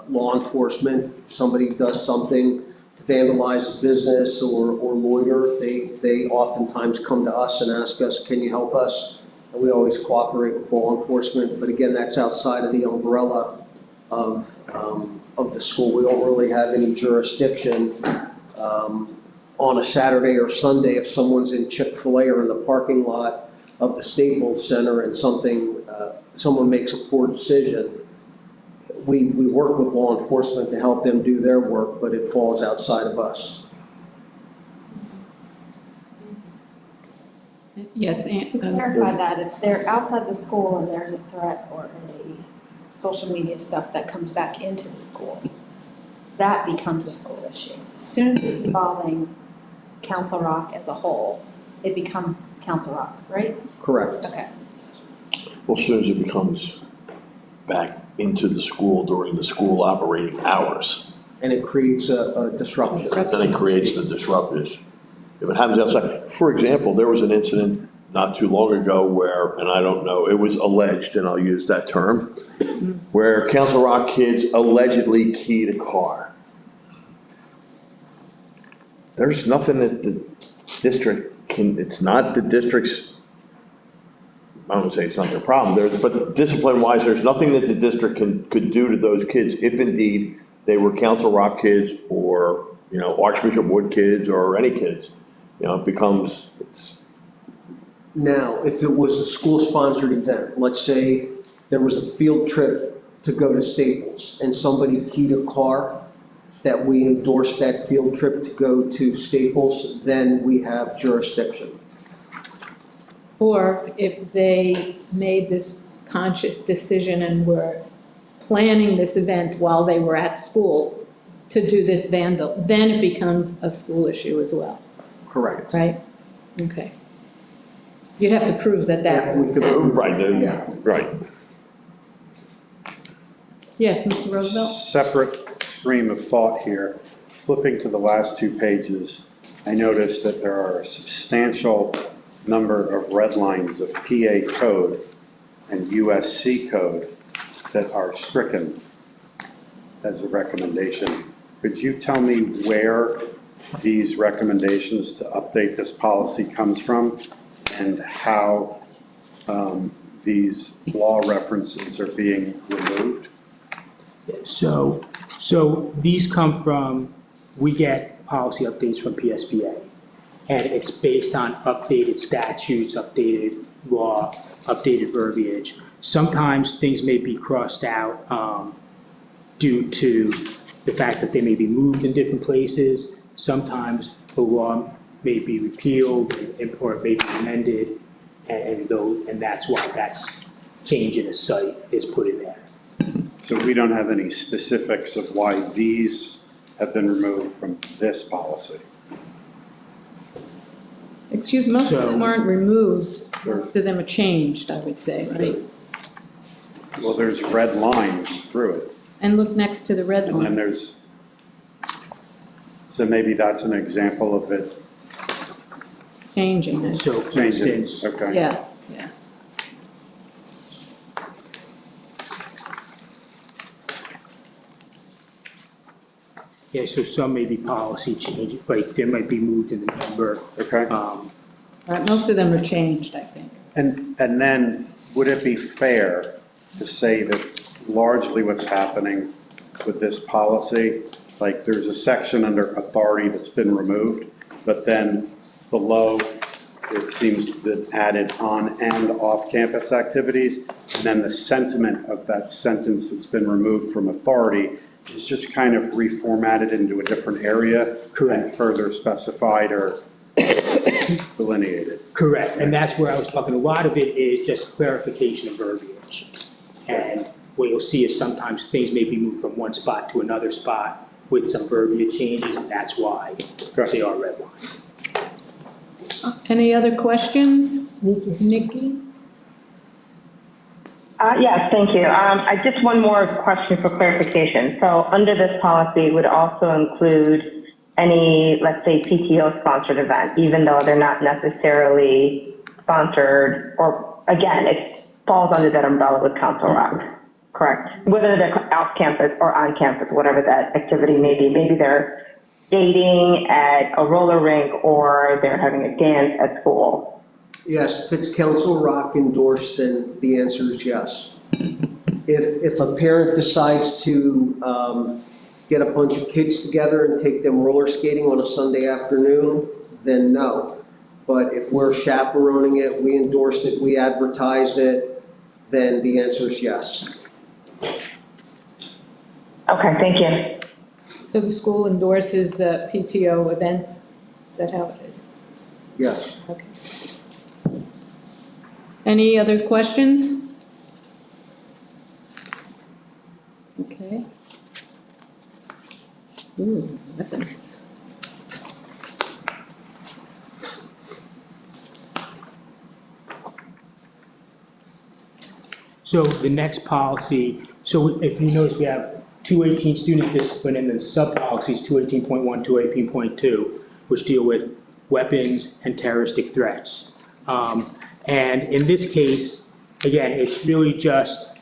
law enforcement, somebody does something to vandalize a business or loiter, they oftentimes come to us and ask us, can you help us? And we always cooperate with law enforcement, but again, that's outside of the umbrella of the school. We don't really have any jurisdiction on a Saturday or Sunday if someone's in Chick-fil-A or in the parking lot of the Staples Center and someone makes a poor decision. We work with law enforcement to help them do their work, but it falls outside of us. Yes, To clarify that, if they're outside the school and there's a threat or any social media stuff that comes back into the school, that becomes a school issue. As soon as it's involving Council Rock as a whole, it becomes Council Rock, right? Correct. Okay. Well, as soon as it becomes back into the school during the school operating hours, And it creates a disruption. then it creates the disruptors. If it happens outside, for example, there was an incident not too long ago where, and I don't know, it was alleged, and I'll use that term, where Council Rock kids allegedly keyed a car. There's nothing that the district can, it's not the district's, I don't say it's not their problem, but discipline-wise, there's nothing that the district could do to those kids if indeed they were Council Rock kids or, Archbishop Wood kids or any kids. It becomes, Now, if it was a school-sponsored event, let's say there was a field trip to go to Staples and somebody keyed a car that we endorsed that field trip to go to Staples, then we have jurisdiction. or if they made this conscious decision and were planning this event while they were at school to do this vandal, then it becomes a school issue as well, Correct. right? Okay. You'd have to prove that that We was could- happened. right, Yeah. right. Yes, Mr. Roosevelt? Separate stream of thought here. Flipping to the last two pages, I noticed that there are a substantial number of red lines of PA code and USC code that are stricken as a recommendation. Could you tell me where these recommendations to update this policy comes from and how these law references are being removed? So these come from, we get policy updates from PSBA. And it's based on updated statutes, updated law, updated verbiage. Sometimes things may be crossed out due to the fact that they may be moved in different places. Sometimes the law may be repealed or it may be amended, and that's why that's change in a site is put in there. So we don't have any specifics of why these have been removed from this policy. Excuse me, most of them So- aren't removed, most of them are changed, I would say, right? Well, there's red lines through it, And look next to the red and then one. there's, so maybe that's an example of it Changing it. So for changing. instance, Okay. Yeah, yeah. yeah, so some may be policy changes, like they might be moved in the number. Okay. Right, most of them are changed, I think. And then, would it be fair to say that largely what's happening with this policy, like there's a section under authority that's been removed, but then below, it seems that added on and off-campus activities, and then the sentiment of that sentence that's been removed from authority is just kind of reformatted into a different area and Correct. further specified or delineated. Correct, and that's where I was talking, a lot of it is just clarification of verbiage. And what you'll see is sometimes things may be moved from one spot to another spot with some verbiage changes, and that's why they are redlined. Any other questions? Nikki? Yes, thank you. I just one more question for clarification. So under this policy would also include any, let's say, PTO sponsored event, even though they're not necessarily sponsored, or again, it falls under that umbrella with Council Rock, correct? Whether they're off campus or on campus, whatever that activity may be. Maybe they're skating at a roller rink or they're having a dance at school? Yes, if it's Council Rock endorsed, then the answer is yes. If a parent decides to get a bunch of kids together and take them roller skating on a Sunday afternoon, then no. But if we're chaperoning it, we endorse it, we advertise it, then the answer is yes. Okay, thank you. So the school endorses the PTO events? Is that how it is? Yes. Okay. Any other questions? Okay. Ooh, weapons. So the next policy, so if you notice, we have 218 student discipline and then sub-policies 218.1, 218.2, which deal with weapons and terroristic threats. And in this case, again, it's really just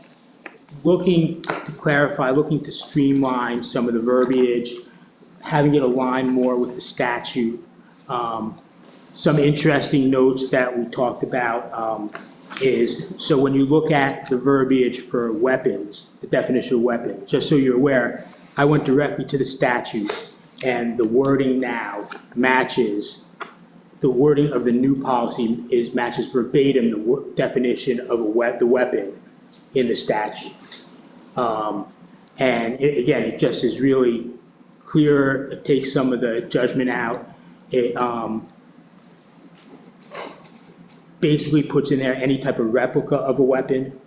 looking to clarify, looking to streamline some of the verbiage, having it align more with the statute. Some interesting notes that we talked about is, so when you look at the verbiage for weapons, the definition of weapon, just so you're aware, I went directly to the statute, and the wording now matches, the wording of the new policy matches verbatim the definition of the weapon in the statute. And again, it just is really clear, it takes some of the judgment out. It basically puts in there any type of replica of a weapon,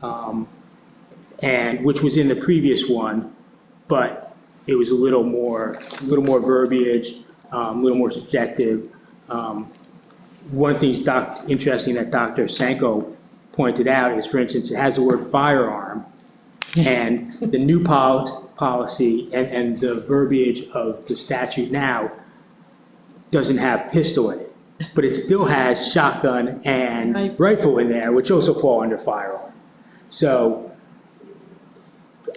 and which was in the previous one, but it was a little more verbiage, a little more subjective. One of the things interesting that Dr. Sanko pointed out is, for instance, it has the word firearm, and the new policy and the verbiage of the statute now doesn't have pistol in it, but it still has shotgun and rifle in there, which also fall under firearm. So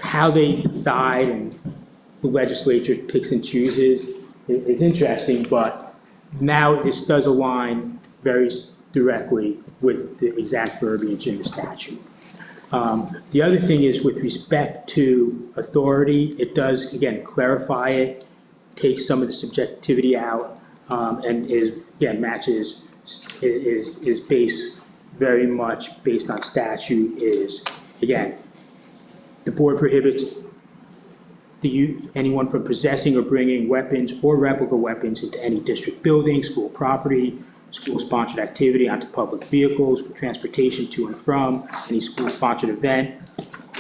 how they decide and the legislature picks and chooses is interesting, but now this does align very directly with the exact verbiage in the statute. The other thing is with respect to authority, it does, again, clarify it, takes some of the subjectivity out, and is, again, matches, is based very much based on statute, is, again, the board prohibits anyone from possessing or bringing weapons or replica weapons into any district building, school property, school-sponsored activity onto public vehicles for transportation to and from any school-sponsored event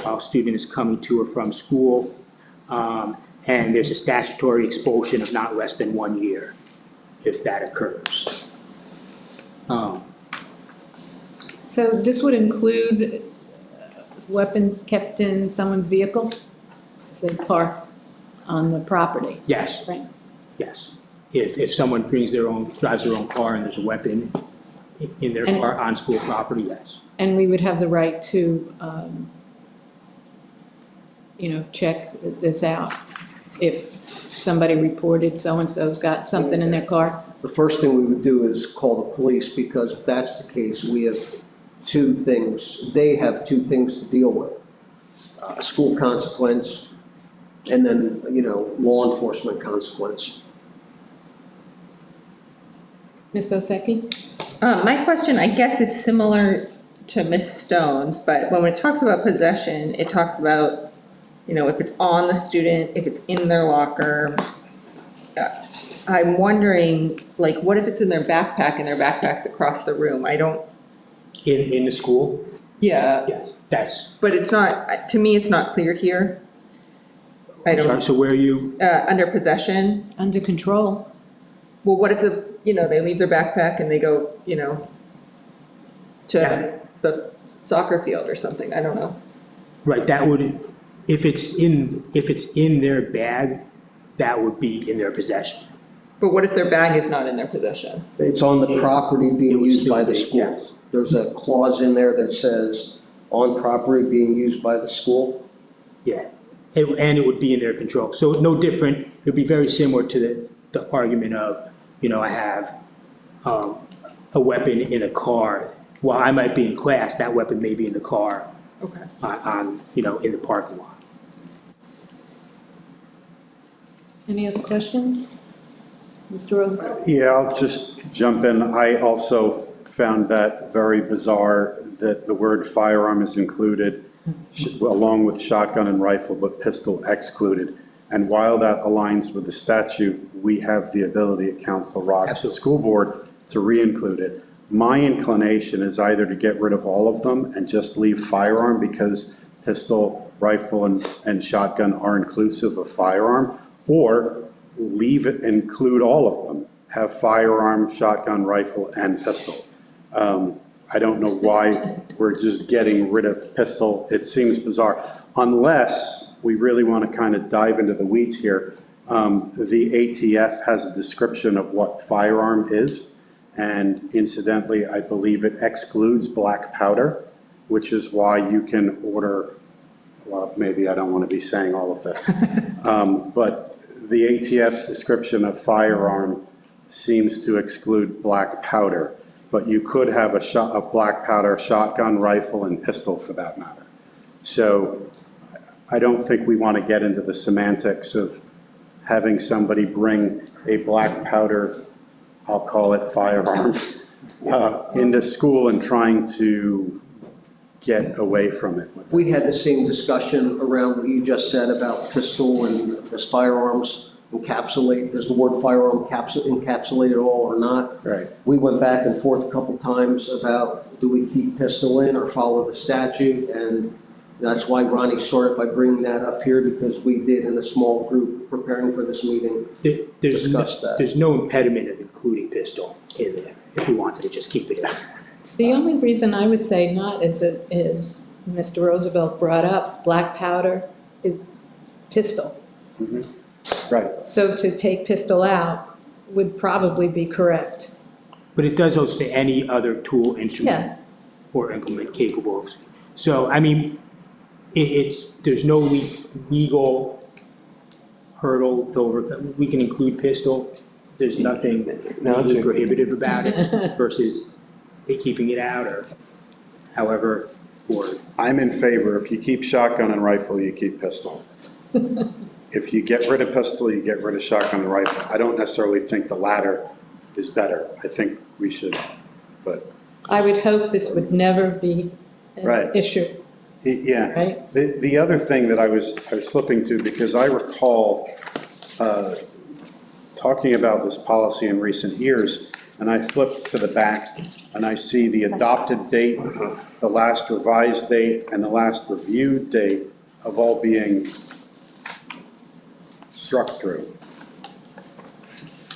while a student is coming to or from school. And there's a statutory expulsion of not less than 1 year if that occurs. So this would include weapons kept in someone's vehicle? If they park on the property? Yes, Right. yes. If someone drives their own car and there's a weapon in their car on school property, yes. And we would have the right to, check this out if somebody reported so-and-so's got something in their car? The first thing we would do is call the police, because if that's the case, we have two things, they have two things to deal with. A school consequence and then, law enforcement consequence. Ms. Oseki? My question, I guess, is similar to Ms. Stone's, but when it talks about possession, it talks about, if it's on the student, if it's in their locker. I'm wondering, what if it's in their backpack and their backpack's across the room? In the school? Yeah, Yes, that's, but it's not, to me, it's not clear here. sorry, so where are you? Under possession. Under control. Well, what if they leave their backpack and they go, to the soccer field or something? I don't know. Right, that would, if it's in their bag, that would be in their possession. But what if their bag is not in their possession? It's on the property It being would used still by the be, school. yes. There's a clause in there that says on property being used by the school. Yeah, and it would be in their control. So no different, it would be very similar to the argument of, I have a weapon in a car. While I might be in class, that weapon may be in the car Okay. in the parking lot. Any other questions? Mr. Rosenberg? Yeah, I'll just jump in. I also found that very bizarre that the word firearm is included along with shotgun and rifle, but pistol excluded. And while that aligns with the statute, we have the ability at Council Rock, the Absolutely. school board, to re-include it. My inclination is either to get rid of all of them and just leave firearm because pistol, rifle, and shotgun are inclusive of firearm, or leave it, include all of them, have firearm, shotgun, rifle, and pistol. I don't know why we're just getting rid of pistol. It seems bizarre, unless we really want to kind of dive into the weeds here. The ATF has a description of what firearm is, and incidentally, I believe it excludes black powder, which is why you can order, well, maybe I don't want to be saying all of this, but the ATF's description of firearm seems to exclude black powder, but you could have a black powder shotgun, rifle, and pistol for that matter. So I don't think we want to get into the semantics of having somebody bring a black powder, I'll call it firearm, into school and trying to get away from it. We had the same discussion around what you just said about pistol and does firearms encapsulate, does the word firearm encapsulate it all or not? Right. We went back and forth a couple times about do we keep pistol in or follow the statute? And that's why Ronnie started by bringing that up here, because we did in a small group preparing for this meeting. There's Discuss that. there's no impediment of including pistol in there, if we wanted to just keep it in. The only reason I would say not is Mr. Roosevelt brought up, black powder is pistol. Right. So to take pistol out would probably be correct. But it does also say any other tool, instrument, Yeah. or implement capable of. So, I mean, there's no legal hurdle to overcome. We can include pistol. There's nothing legally prohibitive about it versus keeping it out or however, or. I'm in favor, if you keep shotgun and rifle, you keep pistol. If you get rid of pistol, you get rid of shotgun and rifle. I don't necessarily think the latter is better. I think we should, but. I would hope this would never be an Right. issue, Yeah. right? The other thing that I was flipping to, because I recall talking about this policy in recent years, and I flipped to the back and I see the adopted date, the last revised date, and the last reviewed date of all being struck through.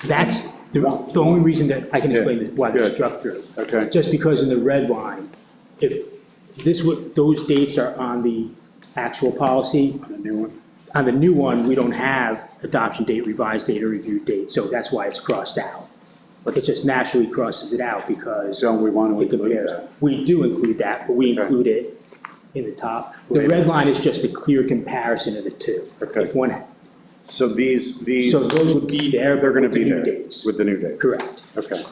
That's the only reason that I can explain why they're Good. struck through. Okay. Just because in the red line, if those dates are on the actual policy, On the new one? on the new one, we don't have adoption date, revised date, or reviewed date, so that's why it's crossed out. But it just naturally crosses it out because So we want to it include compares. that. We do include that, but we Okay. include it in the top. The Later. red line is just a clear comparison of the two. Okay. If one, So these, so those would be there, they're going to with the be new there dates. with the new dates? Correct. Okay.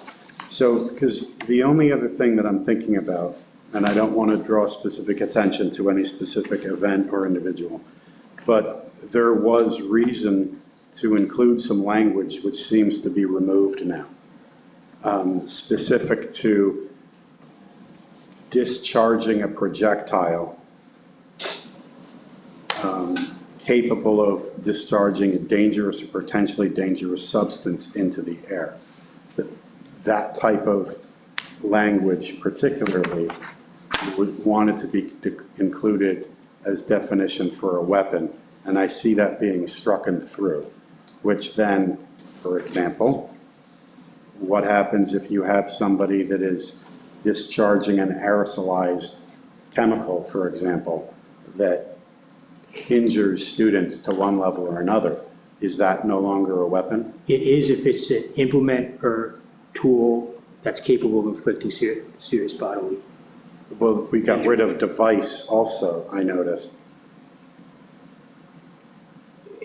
So, because the only other thing that I'm thinking about, and I don't want to draw specific attention to any specific event or individual, but there was reason to include some language which seems to be removed now, specific to discharging a projectile capable of discharging a dangerous or potentially dangerous substance into the air. That type of language particularly wanted to be included as definition for a weapon, and I see that being struck through, which then, for example, what happens if you have somebody that is discharging an aerosolized chemical, for example, that injures students to one level or another? Is that no longer a weapon? It is if it's an implement or tool that's capable of inflicting serious bodily. Well, we got rid of device also, I noticed.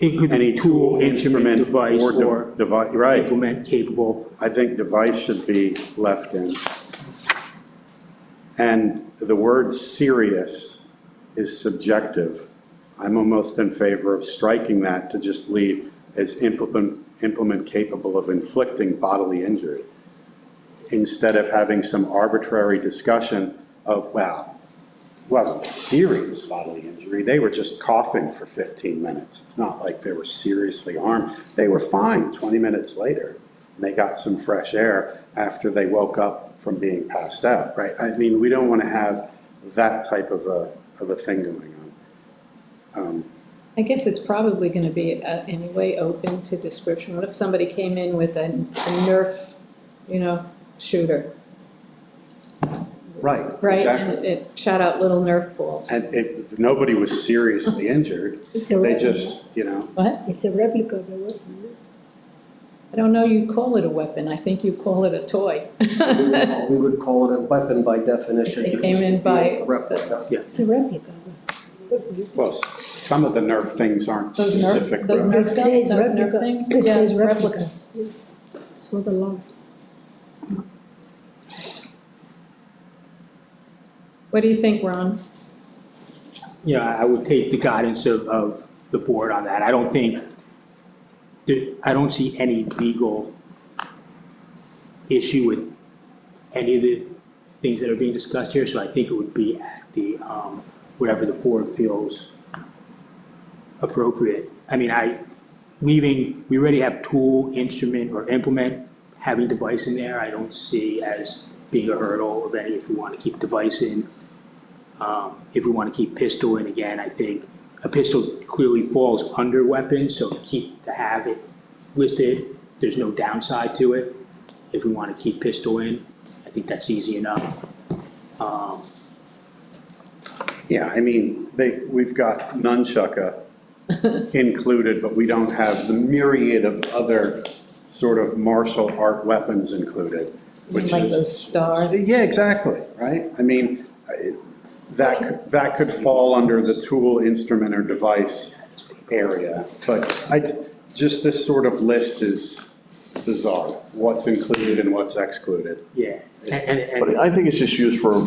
It could Any be tool, instrument, device, or device, right. implement capable. I think device should be left in. And the word serious is subjective. I'm almost in favor of striking that to just leave as implement capable of inflicting bodily injury, instead of having some arbitrary discussion of, well, it wasn't serious bodily injury, they were just coughing for 15 minutes. It's not like they were seriously harmed. They were fine 20 minutes later. And they got some fresh air after they woke up from being passed out, right? I mean, we don't want to have that type of a thing going on. I guess it's probably going to be anyway open to description. What if somebody came in with a Nerf, shooter, Right, right? exactly. And it shot out little Nerf balls. And nobody was seriously injured. It's a They replica. just, What? It's a replica of a weapon. I don't know you call it a weapon. I think you call it a toy. We would call it a weapon by definition. It came in by- It's a replica. It's a replica. well, some of the Nerf things aren't Those specific. Nerf It guns, says those Nerf replica. things? It Yeah, says replica. It's not allowed. What do you think, Ron? I would take the guidance of the board on that. I don't see any legal issue with any of the things that are being discussed here, so I think it would be at the, whatever the board feels appropriate. I mean, we already have tool, instrument, or implement, having device in there, I don't see as being a hurdle of any if we want to keep device in. If we want to keep pistol in, again, I think a pistol clearly falls under weapons, so to have it listed, there's no downside to it. If we want to keep pistol in, I think that's easy enough. Yeah, I mean, we've got nunchucka included, but we don't have the myriad of other sort of martial art weapons included, which Like is. those stars? Yeah, exactly, right? I mean, that could fall under the tool, instrument, or device area. But just this sort of list is bizarre, what's included and what's excluded. Yeah, and But I think it's just used for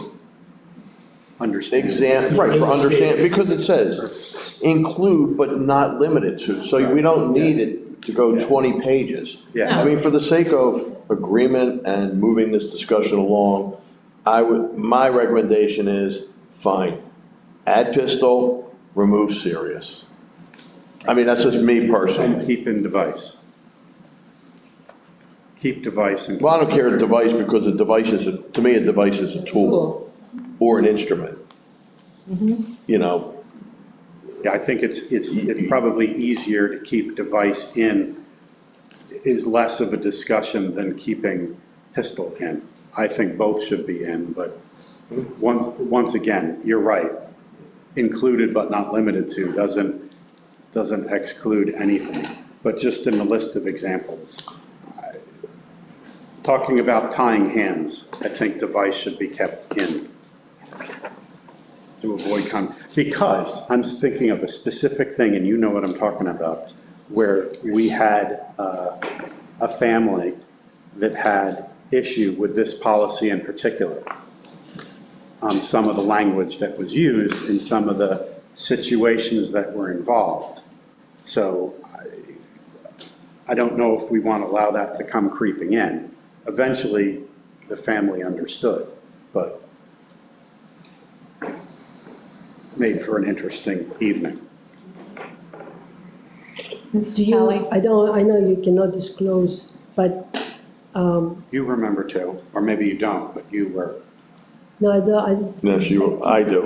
Understand. right, for understand, because it says include but not limited to, so we don't need it to go 20 pages. Yeah. I mean, for the sake of agreement and moving this discussion along, my recommendation is, fine, add pistol, remove serious. I mean, that's just me personally. And keep in device. Keep device and. Well, I don't care a device, because a device to me, a device is a tool Cool. or an instrument. Yeah, I think it's probably easier to keep device in, is less of a discussion than keeping pistol in. I think both should be in, but once again, you're right. Included but not limited to doesn't exclude anything, but just in the list of examples. Talking about tying hands, I think device should be kept in to avoid because I'm thinking of a specific thing, and you know what I'm talking about, where we had a family that had issue with this policy in particular. Some of the language that was used in some of the situations that were involved. So I don't know if we want to allow that to come creeping in. Eventually, the family understood, but made for an interesting evening. Ms. Do Kelly? you, I know you cannot disclose, but, You remember too, or maybe you don't, but you were. no, I don't, Yes, I do.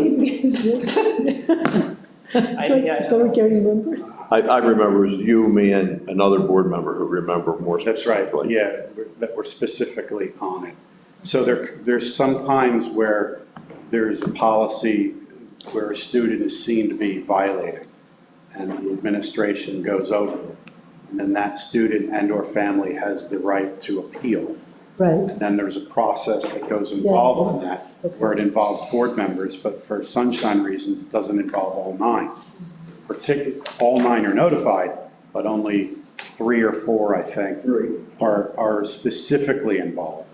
So we can remember? I remember it was you, me, and another board member who remember more That's right, specifically. yeah, that were specifically on it. So there's some times where there's a policy where a student is seen to be violating, and the administration goes over it. And then that student and/or family has the right to appeal. Right, And then there's a process that goes involved in that, where it involves board members, but for sunshine reasons, it doesn't involve all 9. all 9 are notified, but only 3 or 4, I think, are specifically involved.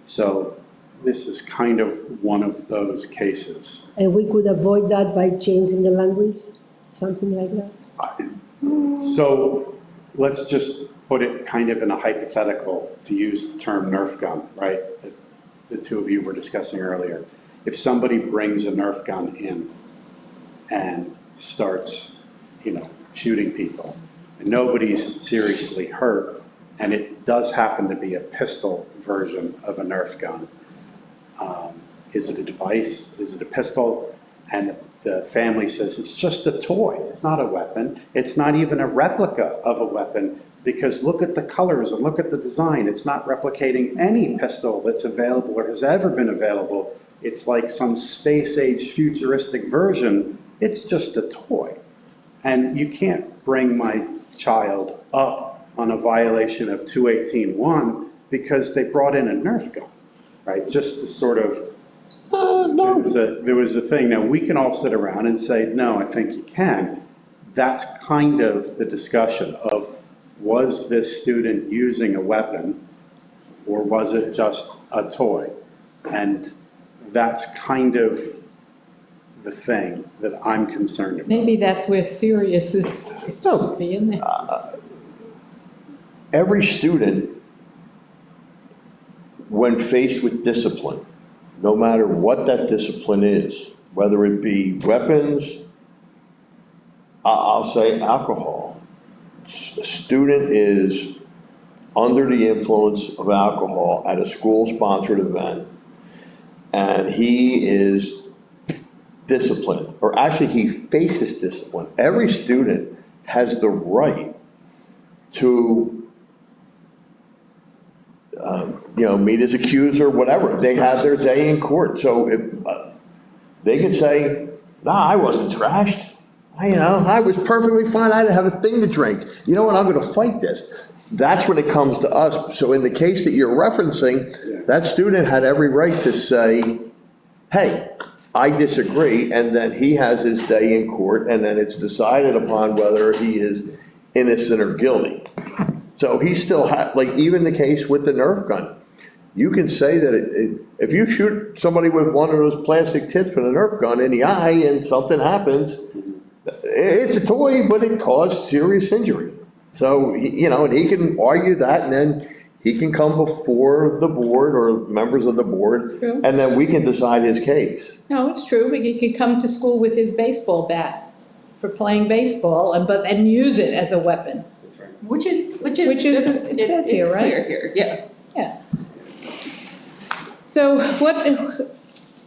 So this is kind of one of those cases. And we could avoid that by changing the language, something like that? So let's just put it kind of in a hypothetical, to use the term Nerf gun, right? That the two of you were discussing earlier. If somebody brings a Nerf gun in and starts, shooting people, and nobody's seriously hurt, and it does happen to be a pistol version of a Nerf gun, is it a device? Is it a pistol? And the family says, it's just a toy. It's not a weapon. It's not even a replica of a weapon, because look at the colors and look at the design. It's not replicating any pistol that's available or has ever been available. It's like some space-age futuristic version. It's just a toy. And you can't bring my child up on a violation of 218.1 because they brought in a Nerf gun, right? Just to sort of, there was a thing. Now, we can all sit around and say, no, I think you can. That's kind of the discussion of, was this student using a weapon or was it just a toy? And that's kind of the thing that I'm concerned about. Maybe that's where serious is, should be in there. Every student, when faced with discipline, no matter what that discipline is, whether it be weapons, I'll say alcohol. A student is under the influence of alcohol at a school-sponsored event, and he is disciplined, or actually he faces discipline. Every student has the right to meet his accuser, whatever. They have their day in court. So if they can say, nah, I wasn't trashed. I was perfectly fine. I didn't have a thing to drink. You know what? I'm going to fight this. That's when it comes to us. So in the case that you're referencing, that student had every right to say, hey, I disagree. And then he has his day in court, and then it's decided upon whether he is innocent or guilty. So he still even the case with the Nerf gun. You can say that if you shoot somebody with one of those plastic tips with a Nerf gun in the eye and something happens, it's a toy, but it caused serious injury. So, and he can argue that, and then he can come before the board or members of the board, True. and then we can decide his case. No, it's true, but he could come to school with his baseball bat for playing baseball and use it as a weapon. Which is, it says here, right? It's clear here, yeah. Yeah. So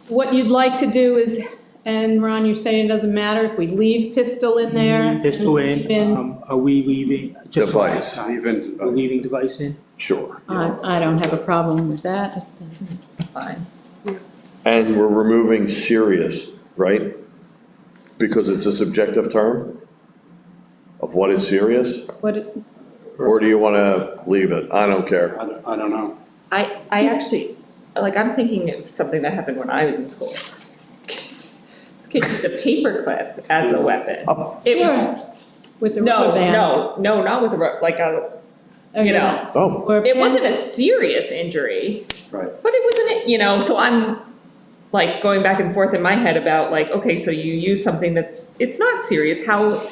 what you'd like to do is, and Ron, you're saying it doesn't matter if we leave pistol in there? Pistol in, are we leaving? just so I- Device. We're leaving device in? Sure. I don't have a problem with that. It's fine. And we're removing serious, right? Because it's a subjective term of what is serious? What, Or do you want to leave it? I don't care. I don't know. I actually, I'm thinking of something that happened when I was in school. This kid used a paperclip as a weapon. with the rubber band? No, not with a, Oh, Or a it pen? wasn't a serious injury, Right. but it wasn't, so I'm going back and forth in my head about okay, so you use something it's not serious, how,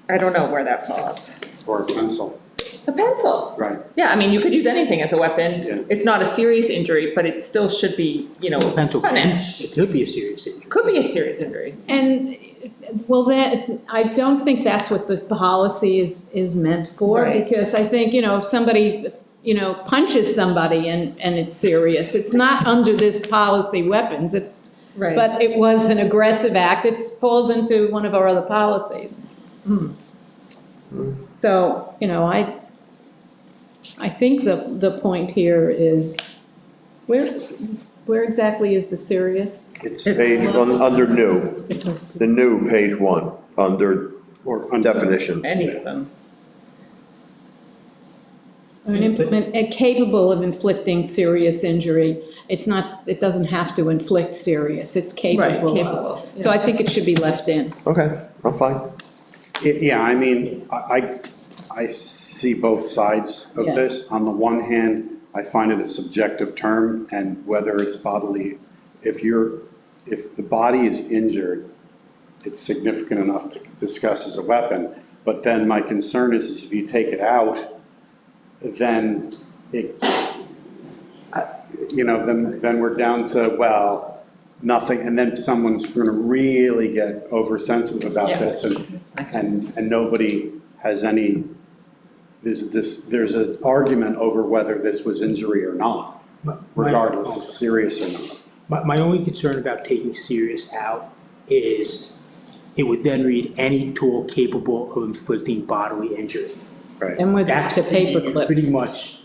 I don't know where that falls. Or a pencil, A pencil. right. Yeah, you could use anything as a weapon. Yeah. It's not a serious injury, but it still should be, Pencil punished. it could be a serious injury. Could be a serious injury. And, well, I don't think that's what the policy is meant for, Right. because I think, if somebody, punches somebody and it's serious, it's not under this policy weapons, Right. but it was an aggressive act, it falls into one of our other policies. So, I think the point here is, where exactly is the serious? It's page, under new, the new page 1, under or definition. Any of them. Capable of inflicting serious injury. It's not, it doesn't have to inflict serious, it's capable Right, of. So I think it should be left in. Okay, I'm fine. Yeah, I mean, I see both sides of Yeah. this. On the one hand, I find it a subjective term, and whether it's bodily, if the body is injured, it's significant enough to discuss as a weapon. But then my concern is if you take it out, then then we're down to, well, nothing, and then someone's gonna really get oversensitive about Yeah. this, and nobody has any, there's an argument over whether this was injury or not, regardless of serious or not. My only concern about taking serious out is it would then read any tool capable of inflicting bodily injury. Right, Then we're back to paperclip. Pretty much,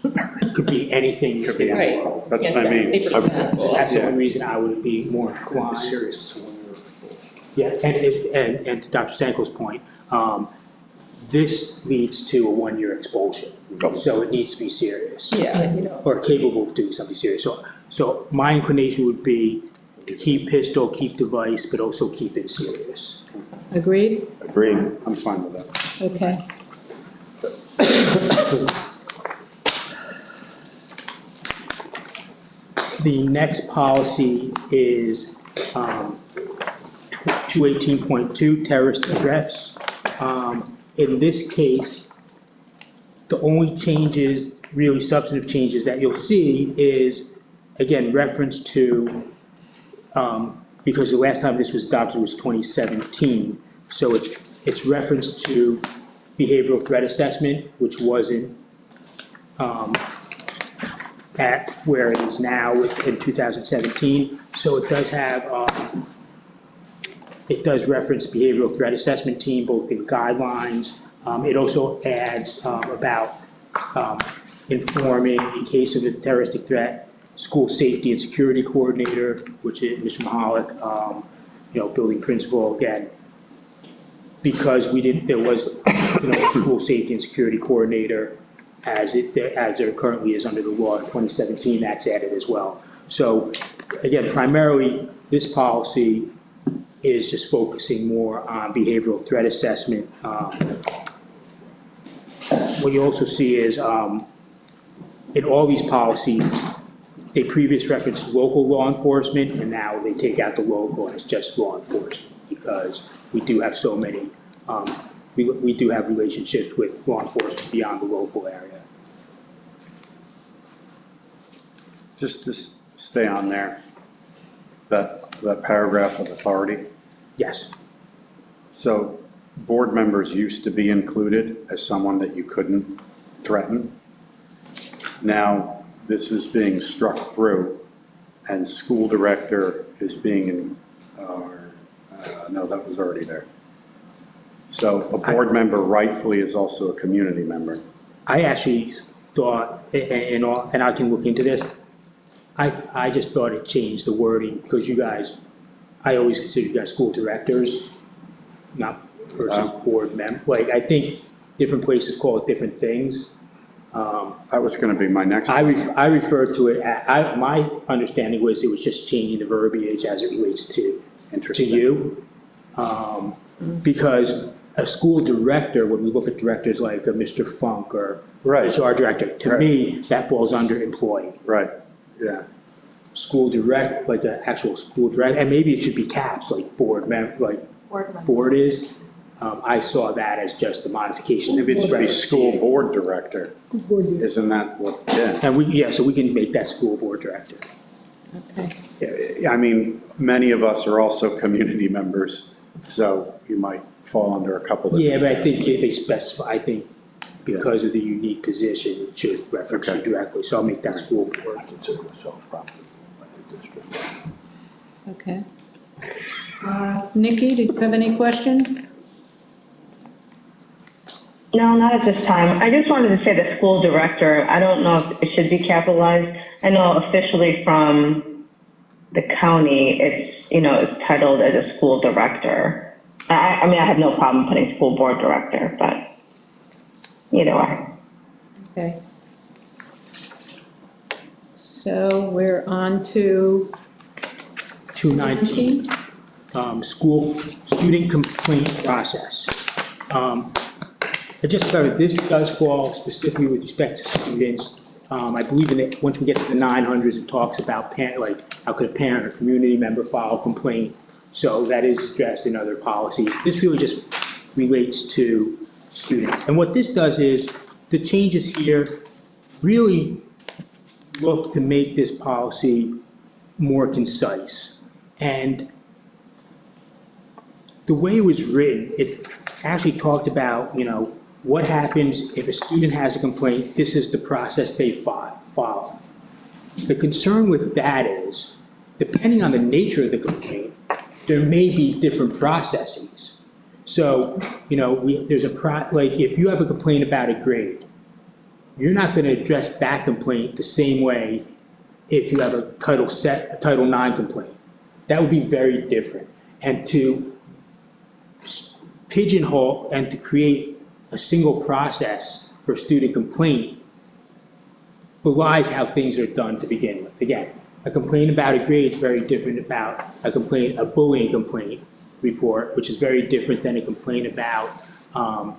could be anything in the Right. world. that's what I mean. That's the Yeah. only reason I would be more inclined. Yeah, and to Dr. Sanko's point, this leads to a 1-year expulsion. So it needs to be serious. Yeah. Or capable of doing something serious. So my inclination would be keep pistol, keep device, but also keep it serious. Agreed? Agreed, I'm fine with that. Okay. The next policy is 218.2, terrorist threats. In this case, the only changes, really substantive changes that you'll see is, again, reference to, because the last time this was adopted was 2017, so it's reference to behavioral threat assessment, which wasn't at where it is now in 2017. So it does have, it does reference behavioral threat assessment team, both in guidelines. It also adds about informing in case of a terroristic threat, school safety and security coordinator, which is Mr. Mahalik, building principal, again, because there was, a school safety and security coordinator as there currently is under the law in 2017, that's added as well. So again, primarily, this policy is just focusing more on behavioral threat assessment. What you also see is, in all these policies, they previously referenced local law enforcement, and now they take out the local and it's just law enforcement, because we do have so many, we do have relationships with law enforcement beyond the local area. Just to stay on there, that paragraph of authority. Yes. So board members used to be included as someone that you couldn't threaten. Now, this is being struck through, and school director is being, no, that was already there. So a board member rightfully is also a community member. I actually thought, and I can look into this, I just thought it changed the wording, because you guys, I always consider you guys school directors, not versus board members. Like, I think different places call it different things. That was gonna be my next. I refer to it, my understanding was it was just changing the verbiage as it relates to you. Because a school director, when we look at directors like Mr. Funk or HR director, to me, that falls under employee. Right, yeah. School direct, like the actual school direct, and maybe it should be caps, like board member, like board is. I saw that as just a modification. Maybe it should be school board director. Isn't that what, yeah. And so we can make that school board director. Okay. Yeah, I mean, many of us are also community members, so you might fall under a couple of. Yeah, but I think they specify, I think because of the unique position, it should reference you directly, so I'll make that school board. Okay. Nikki, did you have any questions? No, not at this time. I just wanted to say the school director, I don't know if it should be capitalized. I know officially from the county, it's titled as a school director. I mean, I have no problem putting school board director, but either way. Okay. So we're on to 219. 19. School student complaint process. I just covered, this does fall specifically with respect to students. I believe in it, once we get to the 900s, it talks about parent, like how could a parent or community member file a complaint? So that is addressed in other policies. This really just relates to students. And what this does is, the changes here really look to make this policy more concise. And the way it was written, it actually talked about, what happens if a student has a complaint, this is the process they follow. The concern with that is, depending on the nature of the complaint, there may be different processes. So, there's like, if you have a complaint about a grade, you're not gonna address that complaint the same way if you have a Title IX complaint. That would be very different. And to pigeonhole and to create a single process for a student complaint belies how things are done to begin with. Again, a complaint about a grade is very different about a bullying complaint report, which is very different than a complaint about, I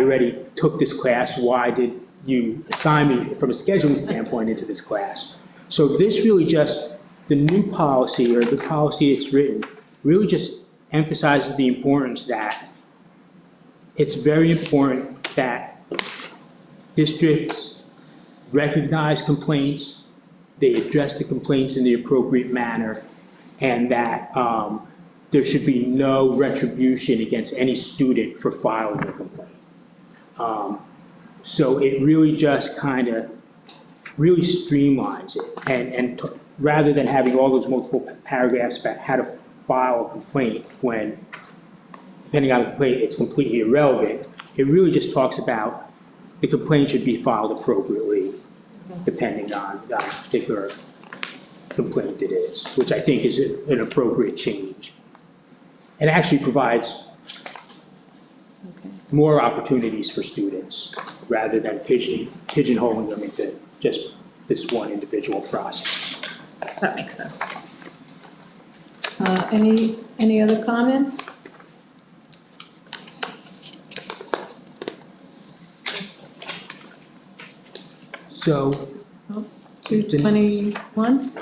already took this class, why did you assign me from a scheduling standpoint into this class? So this really just, the new policy or the policy it's written, really just emphasizes the importance that it's very important that districts recognize complaints, they address the complaints in the appropriate manner, and that there should be no retribution against any student for filing a complaint. So it really just kind of really streamlines it, and rather than having all those multiple paragraphs about how to file a complaint when, depending on the complaint, it's completely irrelevant, it really just talks about the complaint should be filed appropriately, depending on the particular complaint it is, which I think is an appropriate change. It actually provides more opportunities for students, rather than pigeonholing them into just this one individual process. That makes sense. Any other comments? So, 221?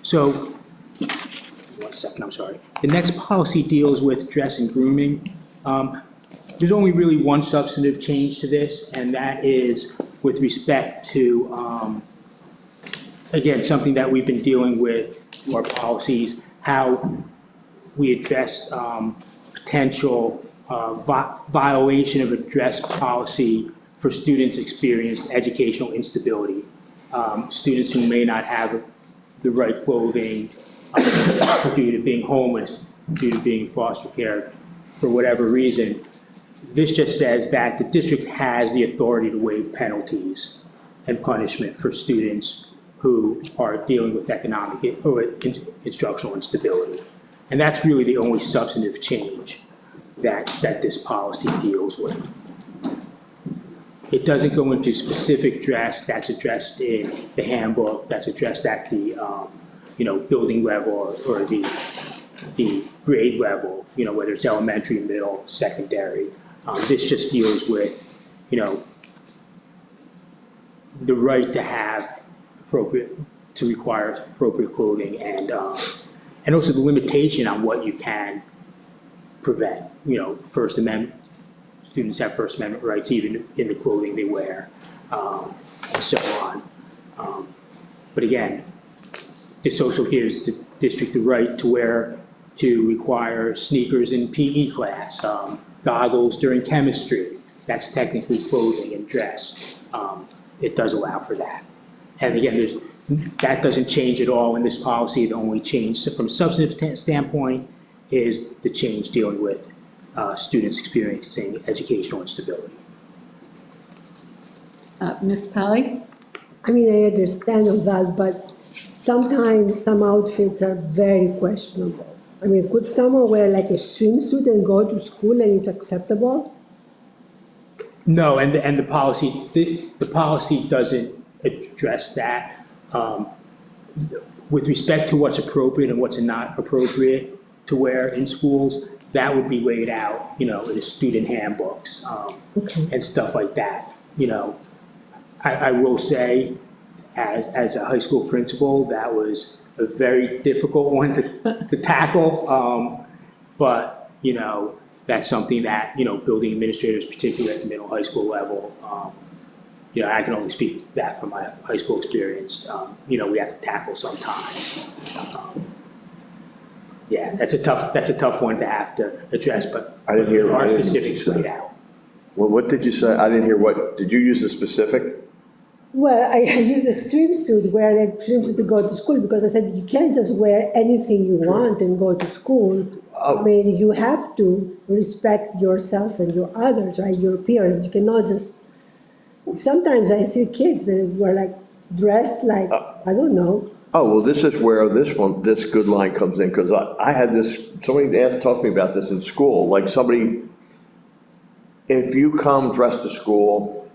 So, 1 second, I'm sorry. The next policy deals with dress and grooming. There's only really one substantive change to this, and that is with respect to, again, something that we've been dealing with, our policies, how we address potential violation of a dress policy for students experiencing educational instability. Students who may not have the right clothing due to being homeless, due to being foster care, for whatever reason. This just says that the district has the authority to waive penalties and punishment for students who are dealing with economic or instructional instability. And that's really the only substantive change that this policy deals with. It doesn't go into specific dress that's addressed in the handbook, that's addressed at the building level or the grade level, whether it's elementary, middle, secondary. This just deals with, the right to have to require appropriate clothing and also the limitation on what you can prevent. First Amendment, students have First Amendment rights even in the clothing they wear, and so on. But again, this also gives the district the right to require sneakers in PE class, goggles during chemistry. That's technically clothing and dress. It does allow for that. And again, that doesn't change at all in this policy. The only change from a substantive standpoint is the change dealing with students experiencing educational instability. Ms. Pally? I mean, I understand all that, but sometimes some outfits are very questionable. I mean, could someone wear like a swimsuit and go to school and it's acceptable? No, and the policy doesn't address that. With respect to what's appropriate and what's not appropriate to wear in schools, that would be laid out, in the student handbooks, and stuff like that, I will say, as a high school principal, that was a very difficult one to tackle. But, that's something that, building administrators, particularly at the middle high school level, I can only speak to that from my high school experience, we have to tackle sometimes. Yeah, that's a tough one to have to address, but I didn't hear- there are I didn't specifics say. laid out. Well, what did you say? I didn't hear what, did you use a specific? Well, I use the swimsuit, wear the swimsuit to go to school, because I said you can't just wear anything you want and go to school. I mean, you have to respect yourself and your others, right, your peers. You cannot just, sometimes I see kids that were like dressed like, I don't know. Oh, well, this is where this good line comes in, because I had this, somebody talked to me about this in school, like somebody, if you come dressed to school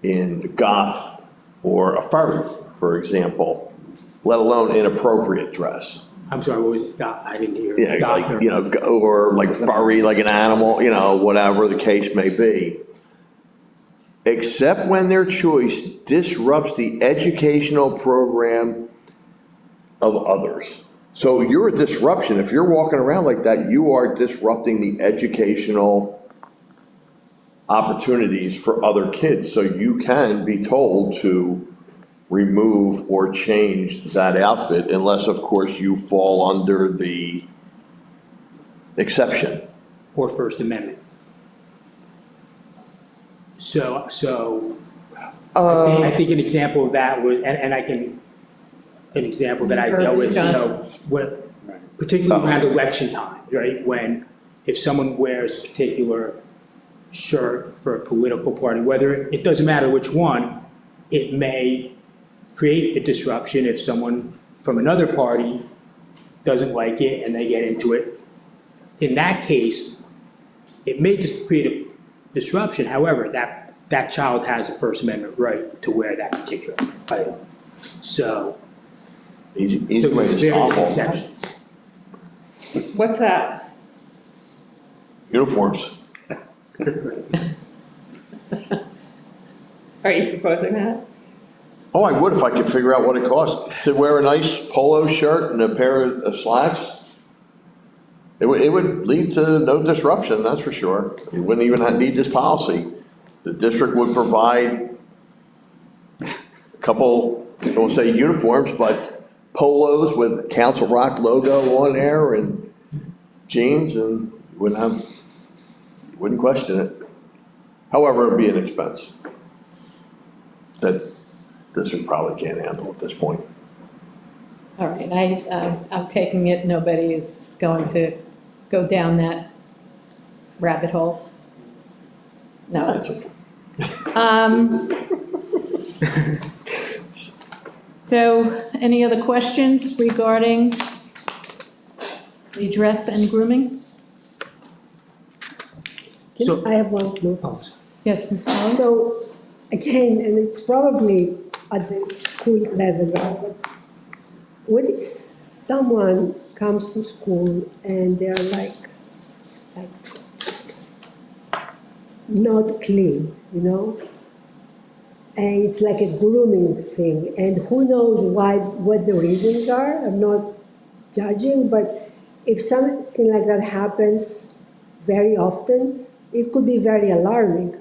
in goth or a furry, for example, let alone inappropriate dress. I'm sorry, what was it? I didn't hear. Yeah, Doctor. like, or like furry, like an animal, whatever the case may be. Except when their choice disrupts the educational program of others. So you're a disruption. If you're walking around like that, you are disrupting the educational opportunities for other kids. So you can be told to remove or change that outfit, unless, of course, you fall under the exception. Or First Amendment. So I think an example of that was, and an example that I dealt with, particularly around election time, right? If someone wears a particular shirt for a political party, whether, it doesn't matter which one, it may create a disruption if someone from another party doesn't like it and they get into it. In that case, it may just create a disruption. However, that child has a First Amendment right to wear that particular item. So Easy there's way to various solve all exceptions. What's that? uniforms. Are you proposing that? Oh, I would if I could figure out what it costs to wear a nice polo shirt and a pair of slacks. It would lead to no disruption, that's for sure. You wouldn't even need this policy. The district would provide a couple, I don't want to say uniforms, but polos with Council Rock logo on there and jeans, and you wouldn't question it. However, it'd be an expense that district probably can't handle at this point. All right, I'm taking it, nobody is going to go down that rabbit hole? No. That's okay. So, any other questions regarding the dress and grooming? I have one more. Oh, Yes, Ms. Powell? So, again, and it's probably at the school level, right? But what if someone comes to school and they're like not clean, And it's like a grooming thing, and who knows what the reasons are? I'm not judging, but if something like that happens very often, it could be very alarming.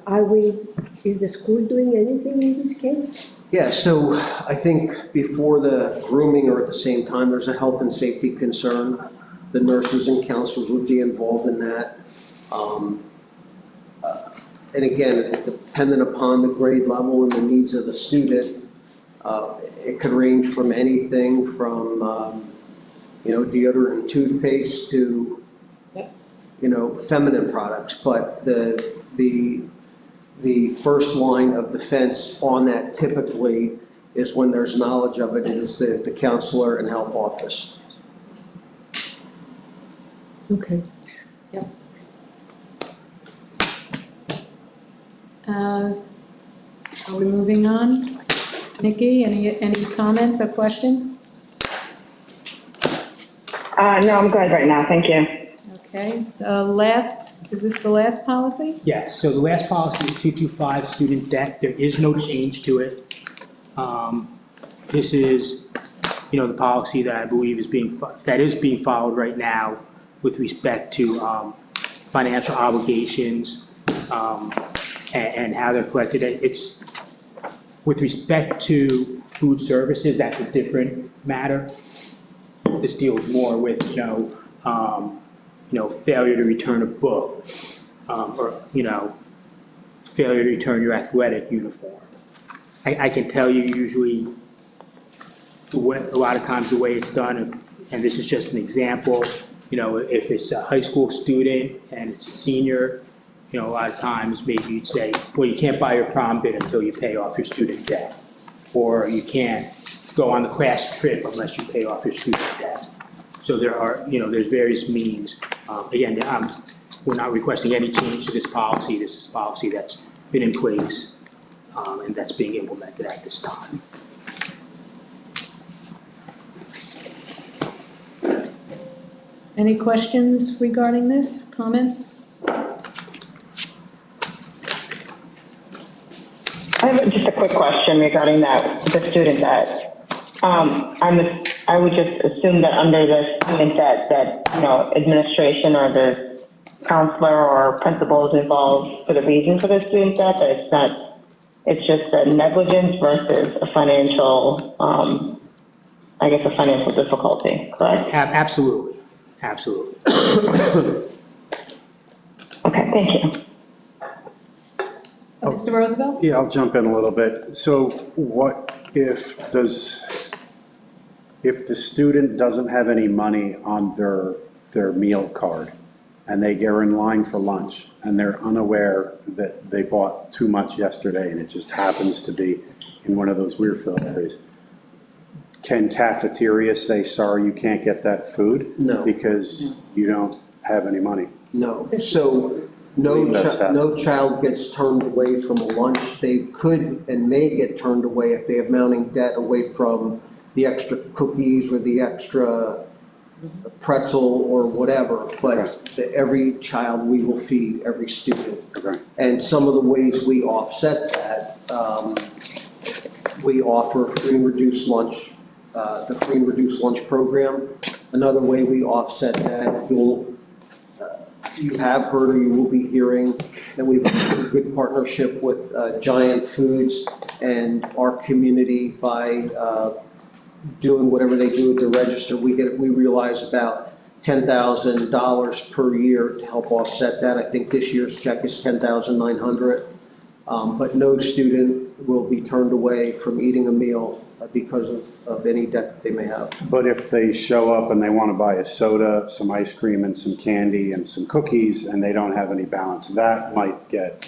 Is the school doing anything in this case? Yeah, so I think before the grooming or at the same time, there's a health and safety concern. The nurses and counselors would be involved in that. And again, dependent upon the grade level and the needs of the student, it could range from anything from, deodorant and toothpaste to, feminine products. But the first line of defense on that typically is when there's knowledge of it, is the counselor and health office. Okay. Are we moving on? Nikki, any comments or questions? No, I'm good right now, thank you. Okay, so is this the last policy? Yes, so the last policy is 225, student debt. There is no change to it. This is, the policy that I believe is being followed right now with respect to financial obligations and how they're collected. It's with respect to food services, that's a different matter. This deals more with, failure to return a book, or, failure to return your athletic uniform. I can tell you usually, a lot of times the way it's done, and this is just an example, if it's a high school student and it's a senior, a lot of times maybe you'd say, well, you can't buy your prom bid until you pay off your student debt. Or you can't go on the class trip unless you pay off your student debt. So there are, there's various means. Again, we're not requesting any change to this policy. This is policy that's been in place and that's being implemented at this time. Any questions regarding this, comments? I have just a quick question regarding that, the student debt. I would just assume that under the student debt that, administration or the counselor or principal is involved for the reason for the student debt, that it's just a negligence versus a financial, a financial difficulty, correct? Absolutely, absolutely. Okay, thank you. Mr. Roosevelt? Yeah, I'll jump in a little bit. So what if the student doesn't have any money on their meal card and they go in line for lunch and they're unaware that they bought too much yesterday and it just happens to be in one of those weird fill areas, can cafeteria say, sorry, you can't get that food? No. Because you don't have any money? No. So no child gets turned away from a lunch. They could and may get turned away if they have mounting debt away from the extra cookies or the extra pretzel or whatever. But every child we will feed, every student. Okay. And some of the ways we offset that, we offer free and reduced lunch, the free and reduced lunch program. Another way we offset that, you have heard or you will be hearing that we've had a good partnership with Giant Foods and our community by doing whatever they do at the register. We realize about $10,000 per year to help offset that. I think this year's check is $10,900. But no student will be turned away from eating a meal because of any debt that they may have. But if they show up and they want to buy a soda, some ice cream and some candy and some cookies and they don't have any balance, that might get.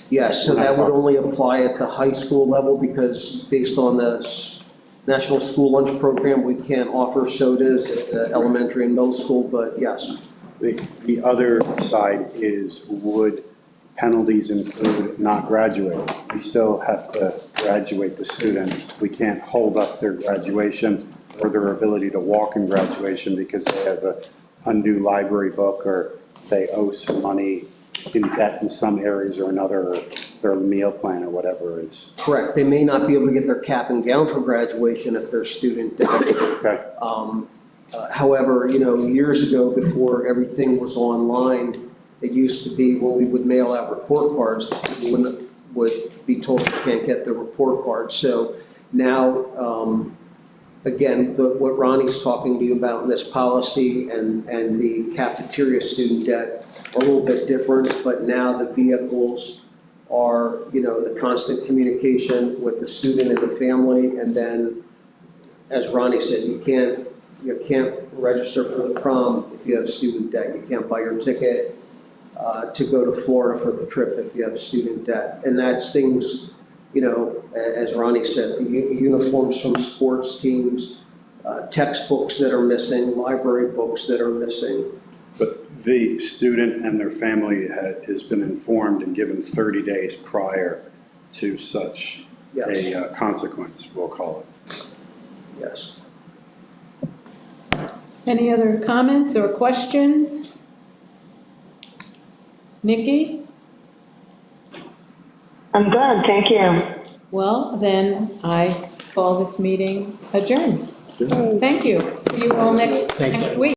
Yes, so that would only apply at the high school level because based on the National School Lunch Program, we can't offer sodas at the elementary and middle school, but yes. The other side is, would penalties include not graduating? We still have to graduate the students. We can't hold up their graduation or their ability to walk in graduation because they have an undue library book or they owe some money in debt in some areas or another, or their meal plan or whatever it is. Correct. They may not be able to get their cap and gown for graduation if they're student debt. Okay. However, years ago, before everything was online, it used to be when we would mail out report cards, people would be told they can't get their report cards. So now, again, what Ronnie's talking to you about in this policy and the cafeteria student debt are a little bit different, but now the vehicles are, the constant communication with the student and the family, and then, as Ronnie said, you can't register for the prom if you have student debt. You can't buy your ticket to go to Florida for the trip if you have student debt. And that's things, as Ronnie said, uniforms from sports teams, textbooks that are missing, library books that are missing. But the student and their family has been informed and given 30 days prior to such Yes, a consequence, we'll call it. yes. Any other comments or questions? Nikki? I'm good, thank you. Well, then I call this meeting adjourned. Thank you. See you all next Thank you. week.